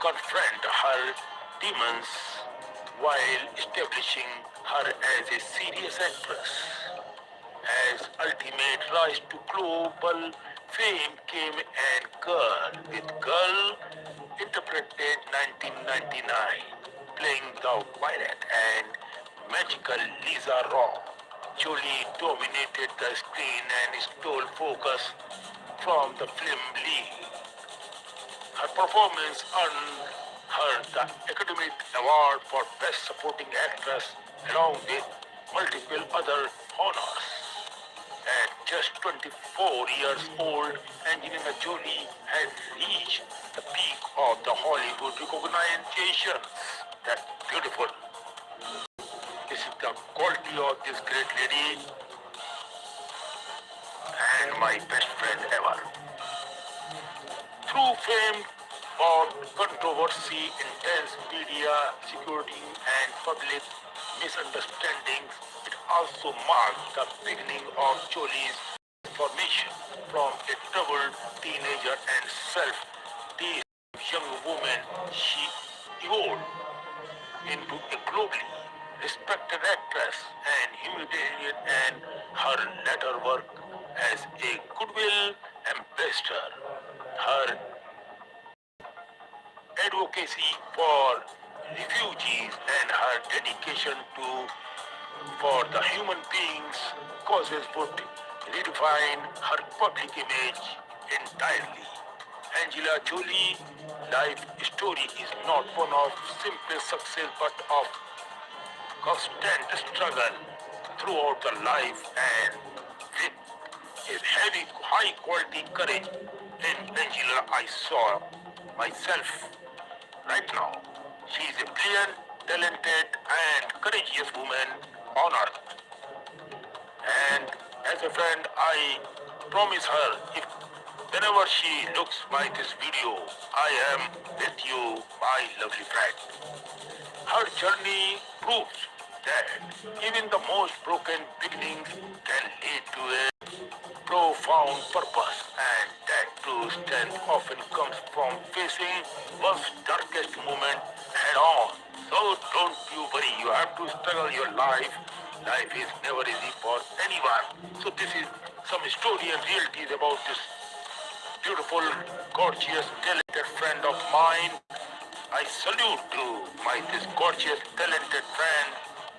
confront her demons while establishing her as a serious actress. As ultimate rise to global fame came and Girl with Girl interpreted 1999, playing the violet and magical Lisa Raw. Jolie dominated the screen and stole focus from the film lead. Her performance earned her the Academy Award for Best Supporting Actress along with multiple other honors. At just 24 years old, Angelina Jolie had reached the peak of the Hollywood recognition. That's beautiful. This is the quality of this great lady and my best friend ever. Through fame or controversy, intense media security, and public misunderstandings, it also marked the beginning of Jolie's formation from a troubled teenager and self-destructive young woman. She evolved into a globally respected actress and humanitarian, and her later work as a goodwill ambassador. Her advocacy for refugees and her dedication to for the human beings causes would redefine her public image entirely. Angela Jolie life story is not one of simple success but of constant struggle throughout the life and with a heavy high quality courage in Angela I saw myself right now. She is a brilliant, talented and courageous woman on earth. And as a friend, I promise her if whenever she looks by this video, I am with you, my lovely friend. Her journey proves that even the most broken beginnings can lead to a profound purpose, and that true strength often comes from facing one's darkest moment head on. So don't you worry, you have to struggle your life. Life is never easy for anyone. So this is some story and realities about this beautiful, gorgeous, talented friend of mine. I salute to my this gorgeous, talented friend,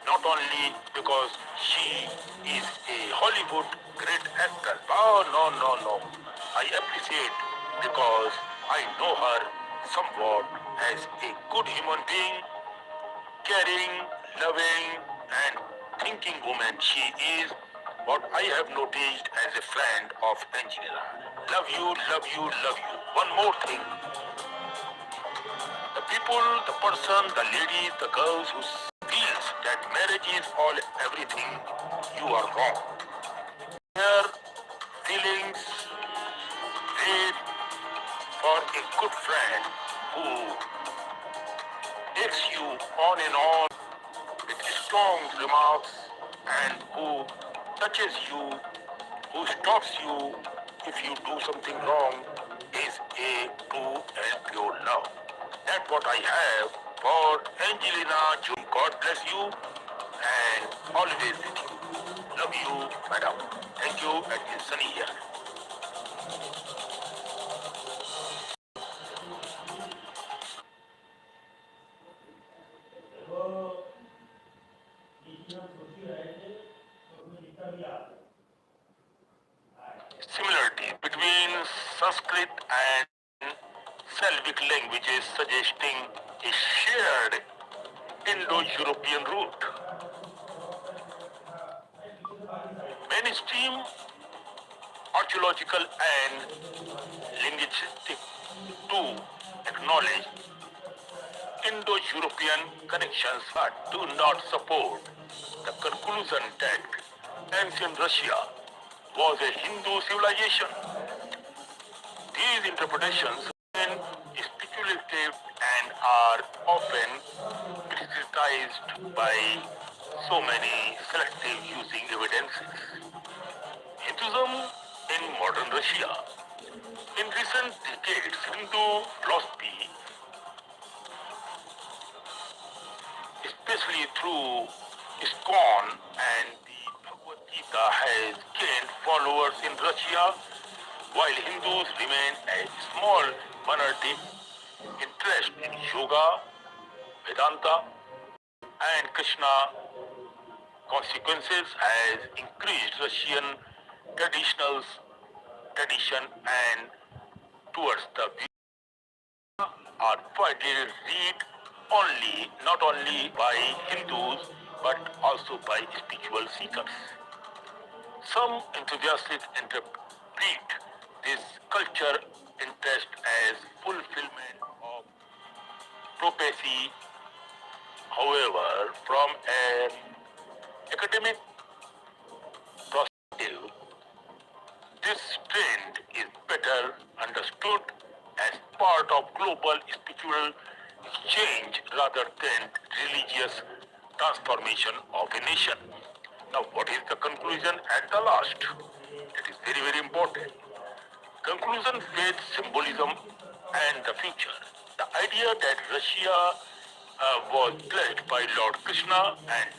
not only because she is a Hollywood great actor. Oh, no, no, no. I appreciate because I know her somewhat as a good human being, caring, loving, and thinking woman. She is what I have noticed as a friend of Angela. Love you, love you, love you. One more thing. The people, the person, the ladies, the girls who feels that marriage is all everything, you are wrong. Their feelings wait for a good friend who takes you on and on with strong remarks and who touches you, who stops you if you do something wrong, is a true and pure love. That's what I have for Angelina Jolie. God bless you and always with you. Love you, madam. Thank you, and it's sunny here. देखो, बीच में हम सोच ही रहे थे, तो उसमें जितना भी आता है Sanskrit and Slavic languages, suggesting a shared Indo-European root. Mainstream archaeological and linguistic too acknowledge Indo-European connections but do not support the conclusion that ancient Russia was a Hindu civilization. These interpretations remain speculative and are often criticized by so many selective using evidences. Hinduism in modern Russia. In recent decades, Hindu philosophy, especially through ISKCON and the Bhagavad Gita, has gained followers in Russia, while Hindus remain a small minority. Interest in yoga, Vedanta, and Krishna consequences has increased Russian traditionals, tradition and towards the are widely read not only by Hindus but also by spiritual seekers. Some enthusiasts interpret this culture interest as fulfillment of prophecy. However, from an academic perspective, this trend is better understood as part of global spiritual exchange rather than religious transformation of a nation. Now, what is the conclusion at the last? It is very, very important. Conclusion, faith, symbolism, and the future. The idea that Russia was blessed by Lord Krishna and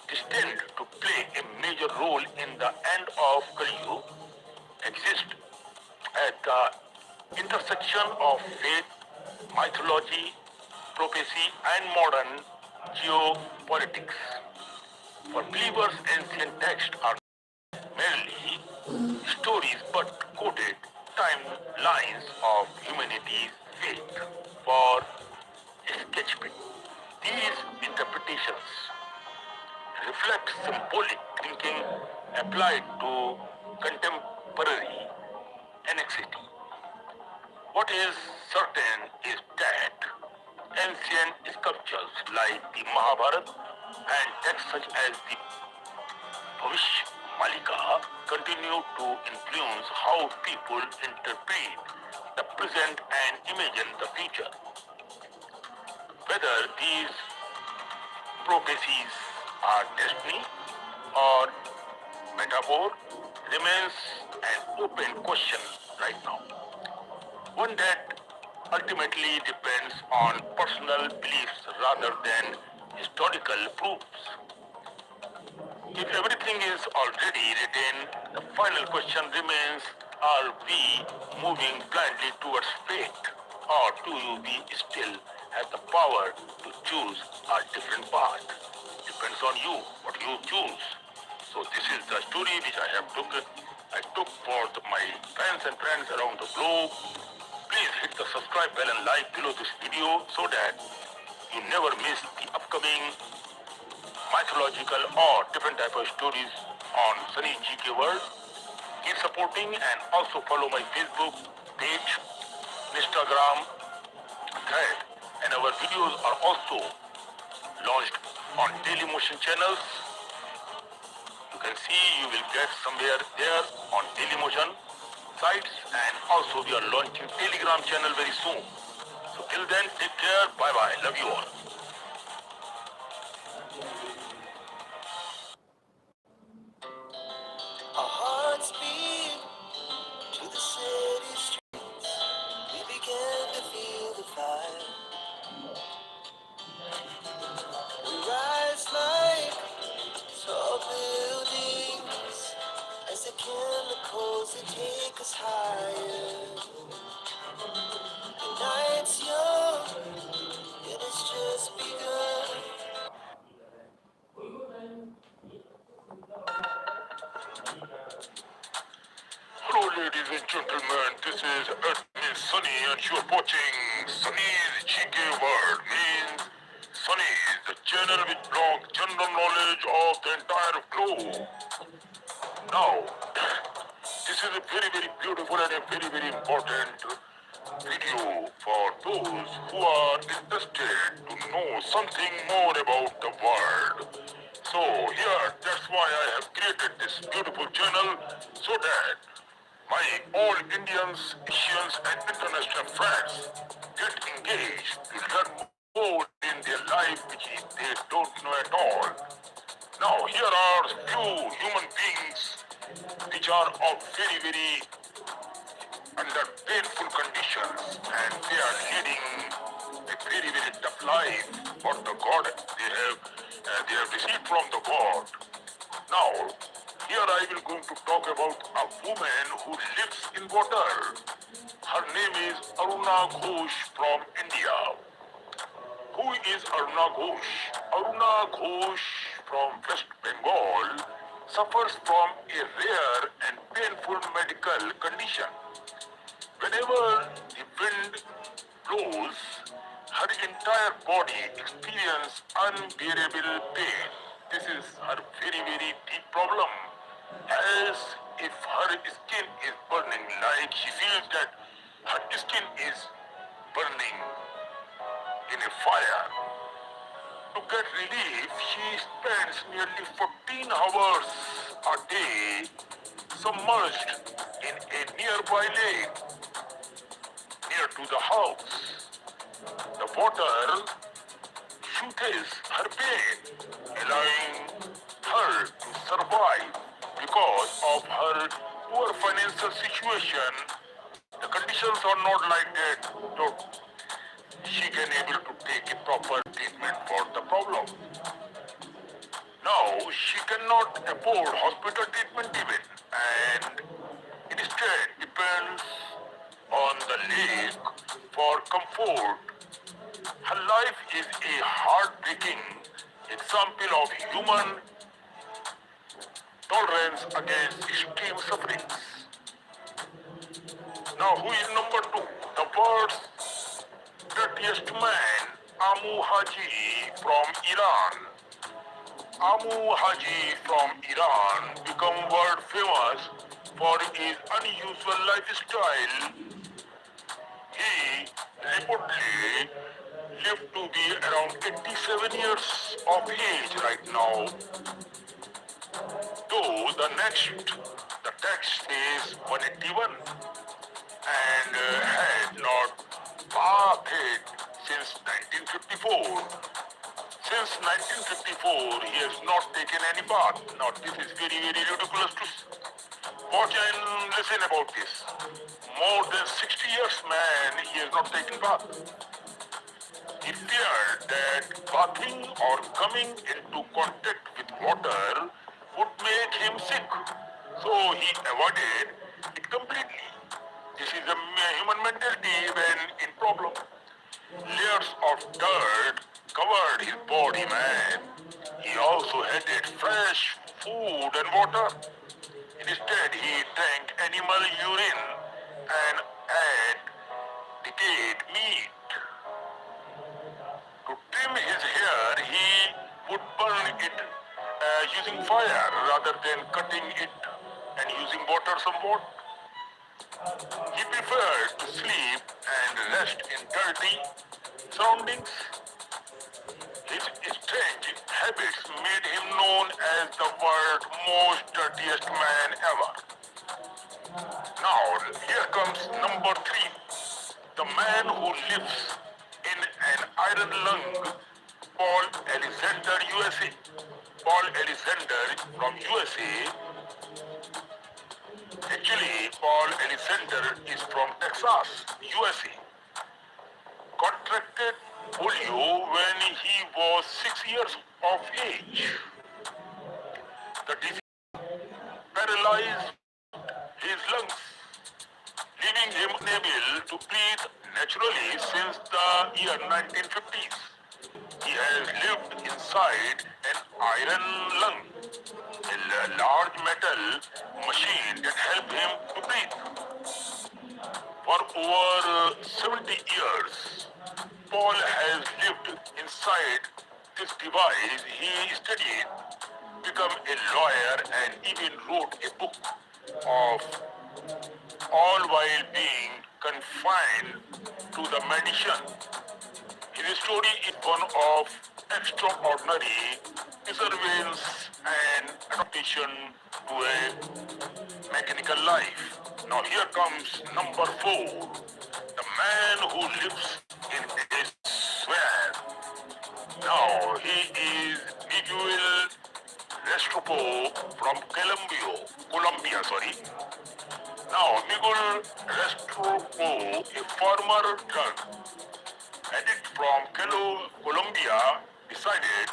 destined to play a major role in the end of Kali Yuga exist at the intersection of faith, mythology, prophecy, and modern geopolitics. For believers, ancient texts are merely stories but coded timelines of humanity's faith for sketching. These interpretations reflect symbolic thinking applied to contemporary anxiety. What is certain is that ancient sculptures like the Mahabharata and texts such as the Bhavish Malika continue to influence how people interpret the present and imagine the future. Whether these prophecies are destiny or metaphor remains an open question right now. One that ultimately depends on personal beliefs rather than historical proofs. If everything is already written, the final question remains, are we moving blindly towards fate, or do we still have the power to choose a different path? Depends on you, what you choose. So this is the story which I took for my fans and friends around the globe. Please hit the subscribe bell and like below this video so that you never miss the upcoming mythological or different type of stories on Sunny GK World. Keep supporting and also follow my Facebook page, Instagram, thread, and our videos are also launched on Daily Motion channels. You can see you will get somewhere there on Daily Motion sites, and also we are launching Telegram channel very soon. So till then, take care, bye bye, love you all. Our hearts beat to the city streets. We began to feel the fire. We rise like tall buildings as the chemicals that take us higher. The night's young, and it's just gentlemen, this is Admin Sunny and you're watching Sunny's GK World. Means Sunny is the channel which blogs general knowledge of the entire globe. Now, this is a very beautiful and a very important video for those who are interested to know something more about the world. So here, that's why I have created this beautiful channel so that my all Indians, Asians and international friends get engaged to learn more in their life which they don't know at all. Now here are few human beings which are of very under painful conditions and they are leading a very tough life for the God they have received from the God. Now, here I will going to talk about a woman who lives in water. Her name is Aruna Ghosh from India. Who is Aruna Ghosh? Aruna Ghosh from West Bengal suffers from a rare and painful medical condition. Whenever the wind blows, her entire body experiences unbearable pain. This is her very deep problem. As if her skin is burning, like she feels that her skin is burning in a fire. To get relief, she spends nearly 14 hours a day submerged in a nearby lake near to the house. The water soothes her pain, allowing her to survive. Because of her poor financial situation, the conditions are not like that. So she can able to take a proper treatment for the problem. Now she cannot afford hospital treatment even, and instead depends on the lake for comfort. Her life is a heartbreaking example of human tolerance against extreme sufferings. Now, who is number two? The world's dirtiest man, Amu Haji from Iran. Amu Haji from Iran became world famous for his unusual lifestyle. He reportedly lived to be around 87 years of age right now. Though the text says 181 and had not bathed since 1954. Since 1954, he has not taken any bath. Now this is very ridiculous to watch and listen about this. More than 60 years man, he has not taken bath. He feared that bathing or coming into contact with water would make him sick. So he avoided it completely. This is a human mentality when in problem. Layers of dirt covered his body, man. He also hated fresh food and water. Instead, he drank animal urine and ate decayed meat. To trim his hair, he would burn it using fire rather than cutting it and using water somewhat. He preferred to sleep and rest in dirty surroundings. His strange habits made him known as the world's most dirtiest man ever. Now, here comes number three. The man who lives in an iron lung, Paul Alexander, USA. Paul Alexander from USA. Actually, Paul Alexander is from Texas, USA. Contracted polio when he was 6 years of age. The disease paralyzed his lungs, leaving him unable to breathe naturally since the year 1950s. He has lived inside an iron lung, a large metal machine that helped him to breathe. For over 70 years, Paul has lived inside this device. He studied, became a lawyer, and even wrote a book of all while being confined to the mansion. His story is one of extraordinary perseverance and adaptation to a mechanical life. Now here comes number 4, the man who lives in a swamp. Now he is Miguel Restrepo from Colombia, sorry. Now Miguel Restrepo, a former drug addict from Colombia, decided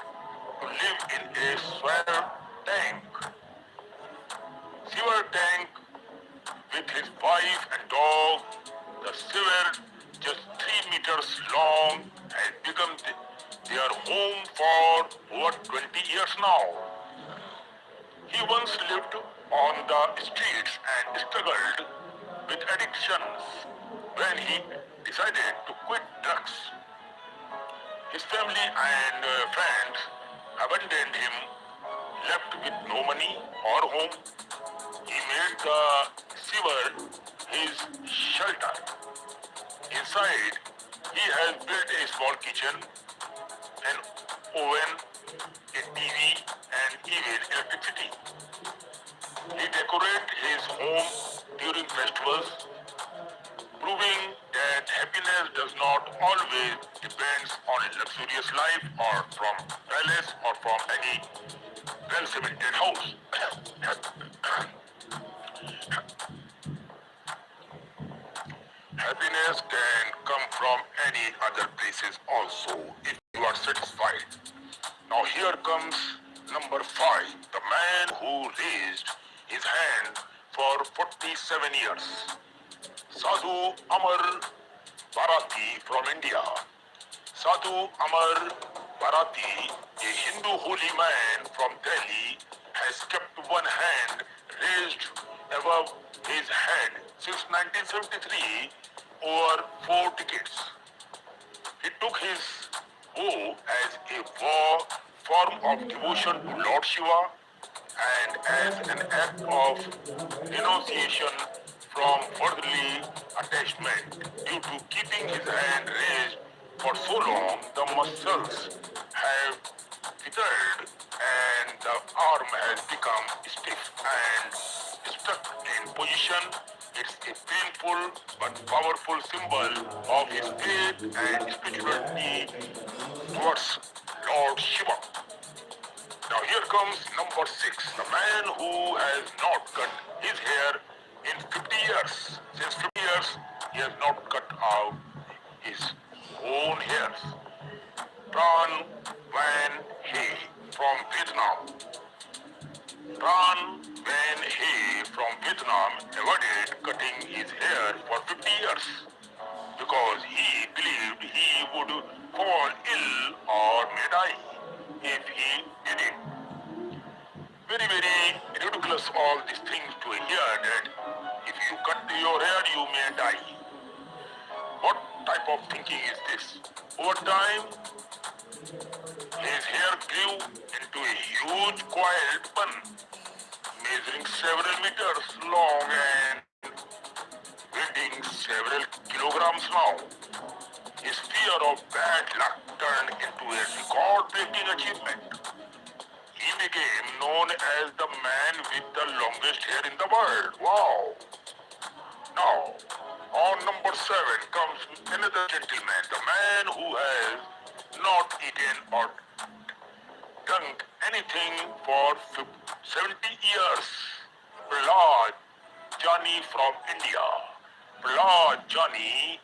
to live in a sewer tank with his wife and dog. The sewer, just 3 meters long, has become their home for over 20 years now. He once lived on the streets and struggled with addictions. When he decided to quit drugs, his family and friends abandoned him, left with no money or home. He made the sewer his shelter. Inside, he has built a small kitchen, an oven, a TV, and even electricity. He decorates his home during festivals, proving that happiness does not always depend on luxurious life or from palace or from any well-cemented house. Happiness can come from any other places also if you are satisfied. Now here comes number 5, the man who raised his hand for 47 years. Sadhu Amar Bharati from India. Sadhu Amar Bharati, a Hindu holy man from Delhi, has kept one hand raised above his head since 1973, over 4 decades. He took his vow as a form of devotion to Lord Shiva and as an act of renunciation from worldly attachment. Due to keeping his hand raised for so long, the muscles have withered and the arm has become stiff and stuck in position. It's a painful but powerful symbol of his faith and spirituality towards Lord Shiva. Now here comes number 6, the man who has not cut his hair in 50 years. Since 50 years, he has not cut out his own hairs. Tran Van He from Vietnam. Tran Van He from Vietnam avoided cutting his hair for 50 years because he believed he would fall ill or may die if he did it. Very, very ridiculous all these things to hear that if you cut your hair you may die. What type of thinking is this? Over time, his hair grew into a huge coiled bun, measuring several meters long and weighing several kilograms now. His fear of bad luck turned into a record-breaking achievement. He became known as the man with the longest hair in the world. Wow! Now, on number 7 comes another gentleman, the man who has not eaten or drunk anything for 70 years. Prahlad Jani from India. Prahlad Jani,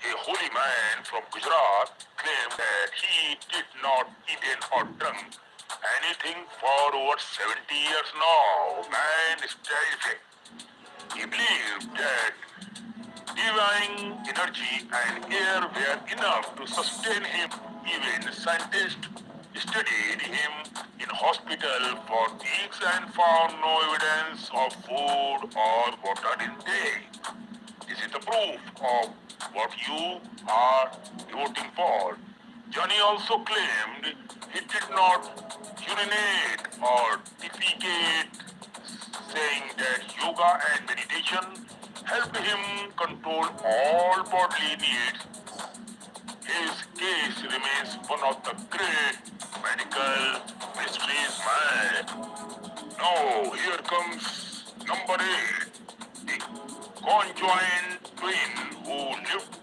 a holy man from Gujarat, claimed that he did not eaten or drunk anything for over 70 years now. Man is terrific. He believed that divine energy and air were enough to sustain him. Even scientists studied him in hospital for weeks and found no evidence of food or water intake. This is is the proof of what you are voting for. Johnny also claimed he did not urinate or defecate, saying that yoga and meditation helped him control all bodily needs. His case remains one of the great medical mysteries, man. Now, here comes number 8. The conjoined twin who lived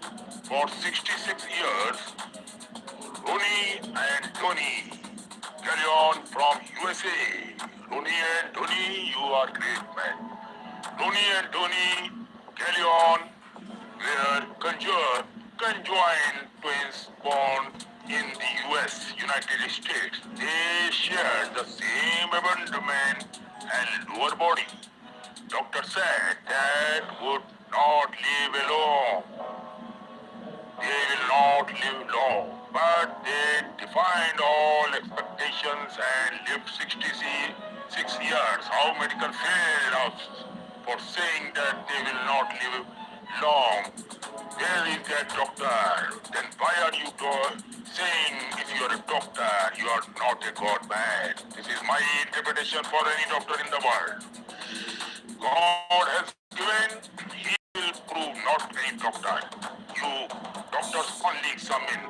for 66 years, Ronnie and Tony. Carry on from USA. Ronnie and Tony, you are great, man. Ronnie and Tony, carry on, were conjoined twins born in the US, United States. They shared the same abdomen and lower body. Doctor said that would not live alone. They will not live long, but they defied all expectations and lived 66 years. How medical failed us for saying that they will not live long. Where is that doctor? Then why are you saying if you are a doctor, you are not a god man? This is my interpretation for any doctor in the world. God has given, he will prove not any doctor. You doctors only examine.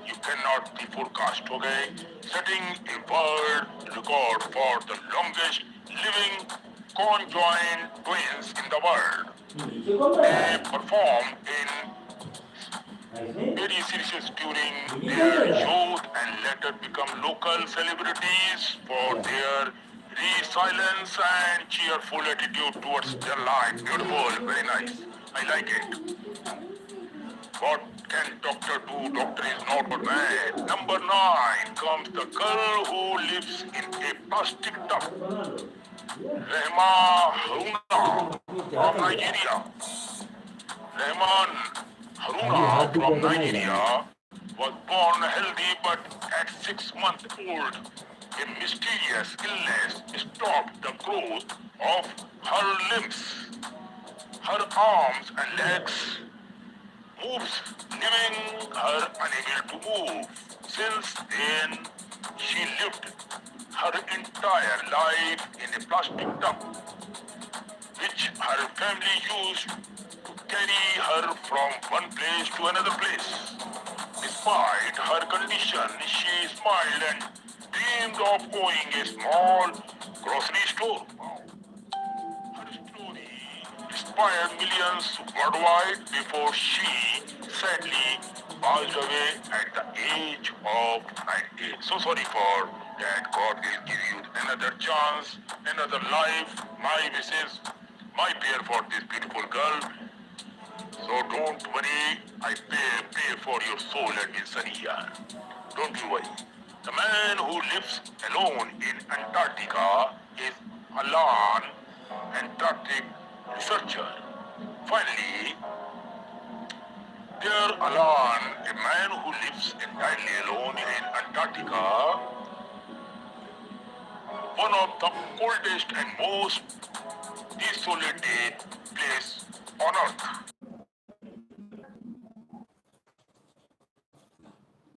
You cannot be forecast, okay? Setting a world record for the longest living conjoined twins in the world. They performed in very serious during their youth and later become local celebrities for their resilience and cheerful attitude towards their life. Beautiful, very nice. I like it. What can doctor do? Doctor is not a man. Number 9 comes the girl who lives in a plastic tub. Rehma Haruna from Nigeria. Rehman Haruna from Nigeria was born healthy, but at 6 months old, a mysterious illness stopped the growth of her limbs. Her arms and legs moves, leaving her unable to move. Since then, she lived her entire life in a plastic tub, which her family used to carry her from one place to another place. Despite her condition, she smiled and dreamed of owning a small grocery store. Her story inspired millions worldwide before she sadly passed away at the age of 98. So sorry for that. God will give you another chance, another life. My wishes, my prayer for this beautiful girl. So don't worry, I pray for your soul and in sunny here. Don't you worry. The man who lives alone in Antarctica is Alan, Antarctic researcher. Finally, dear Alan, a man who lives entirely alone in Antarctica, one of the coldest and most desolated place on earth.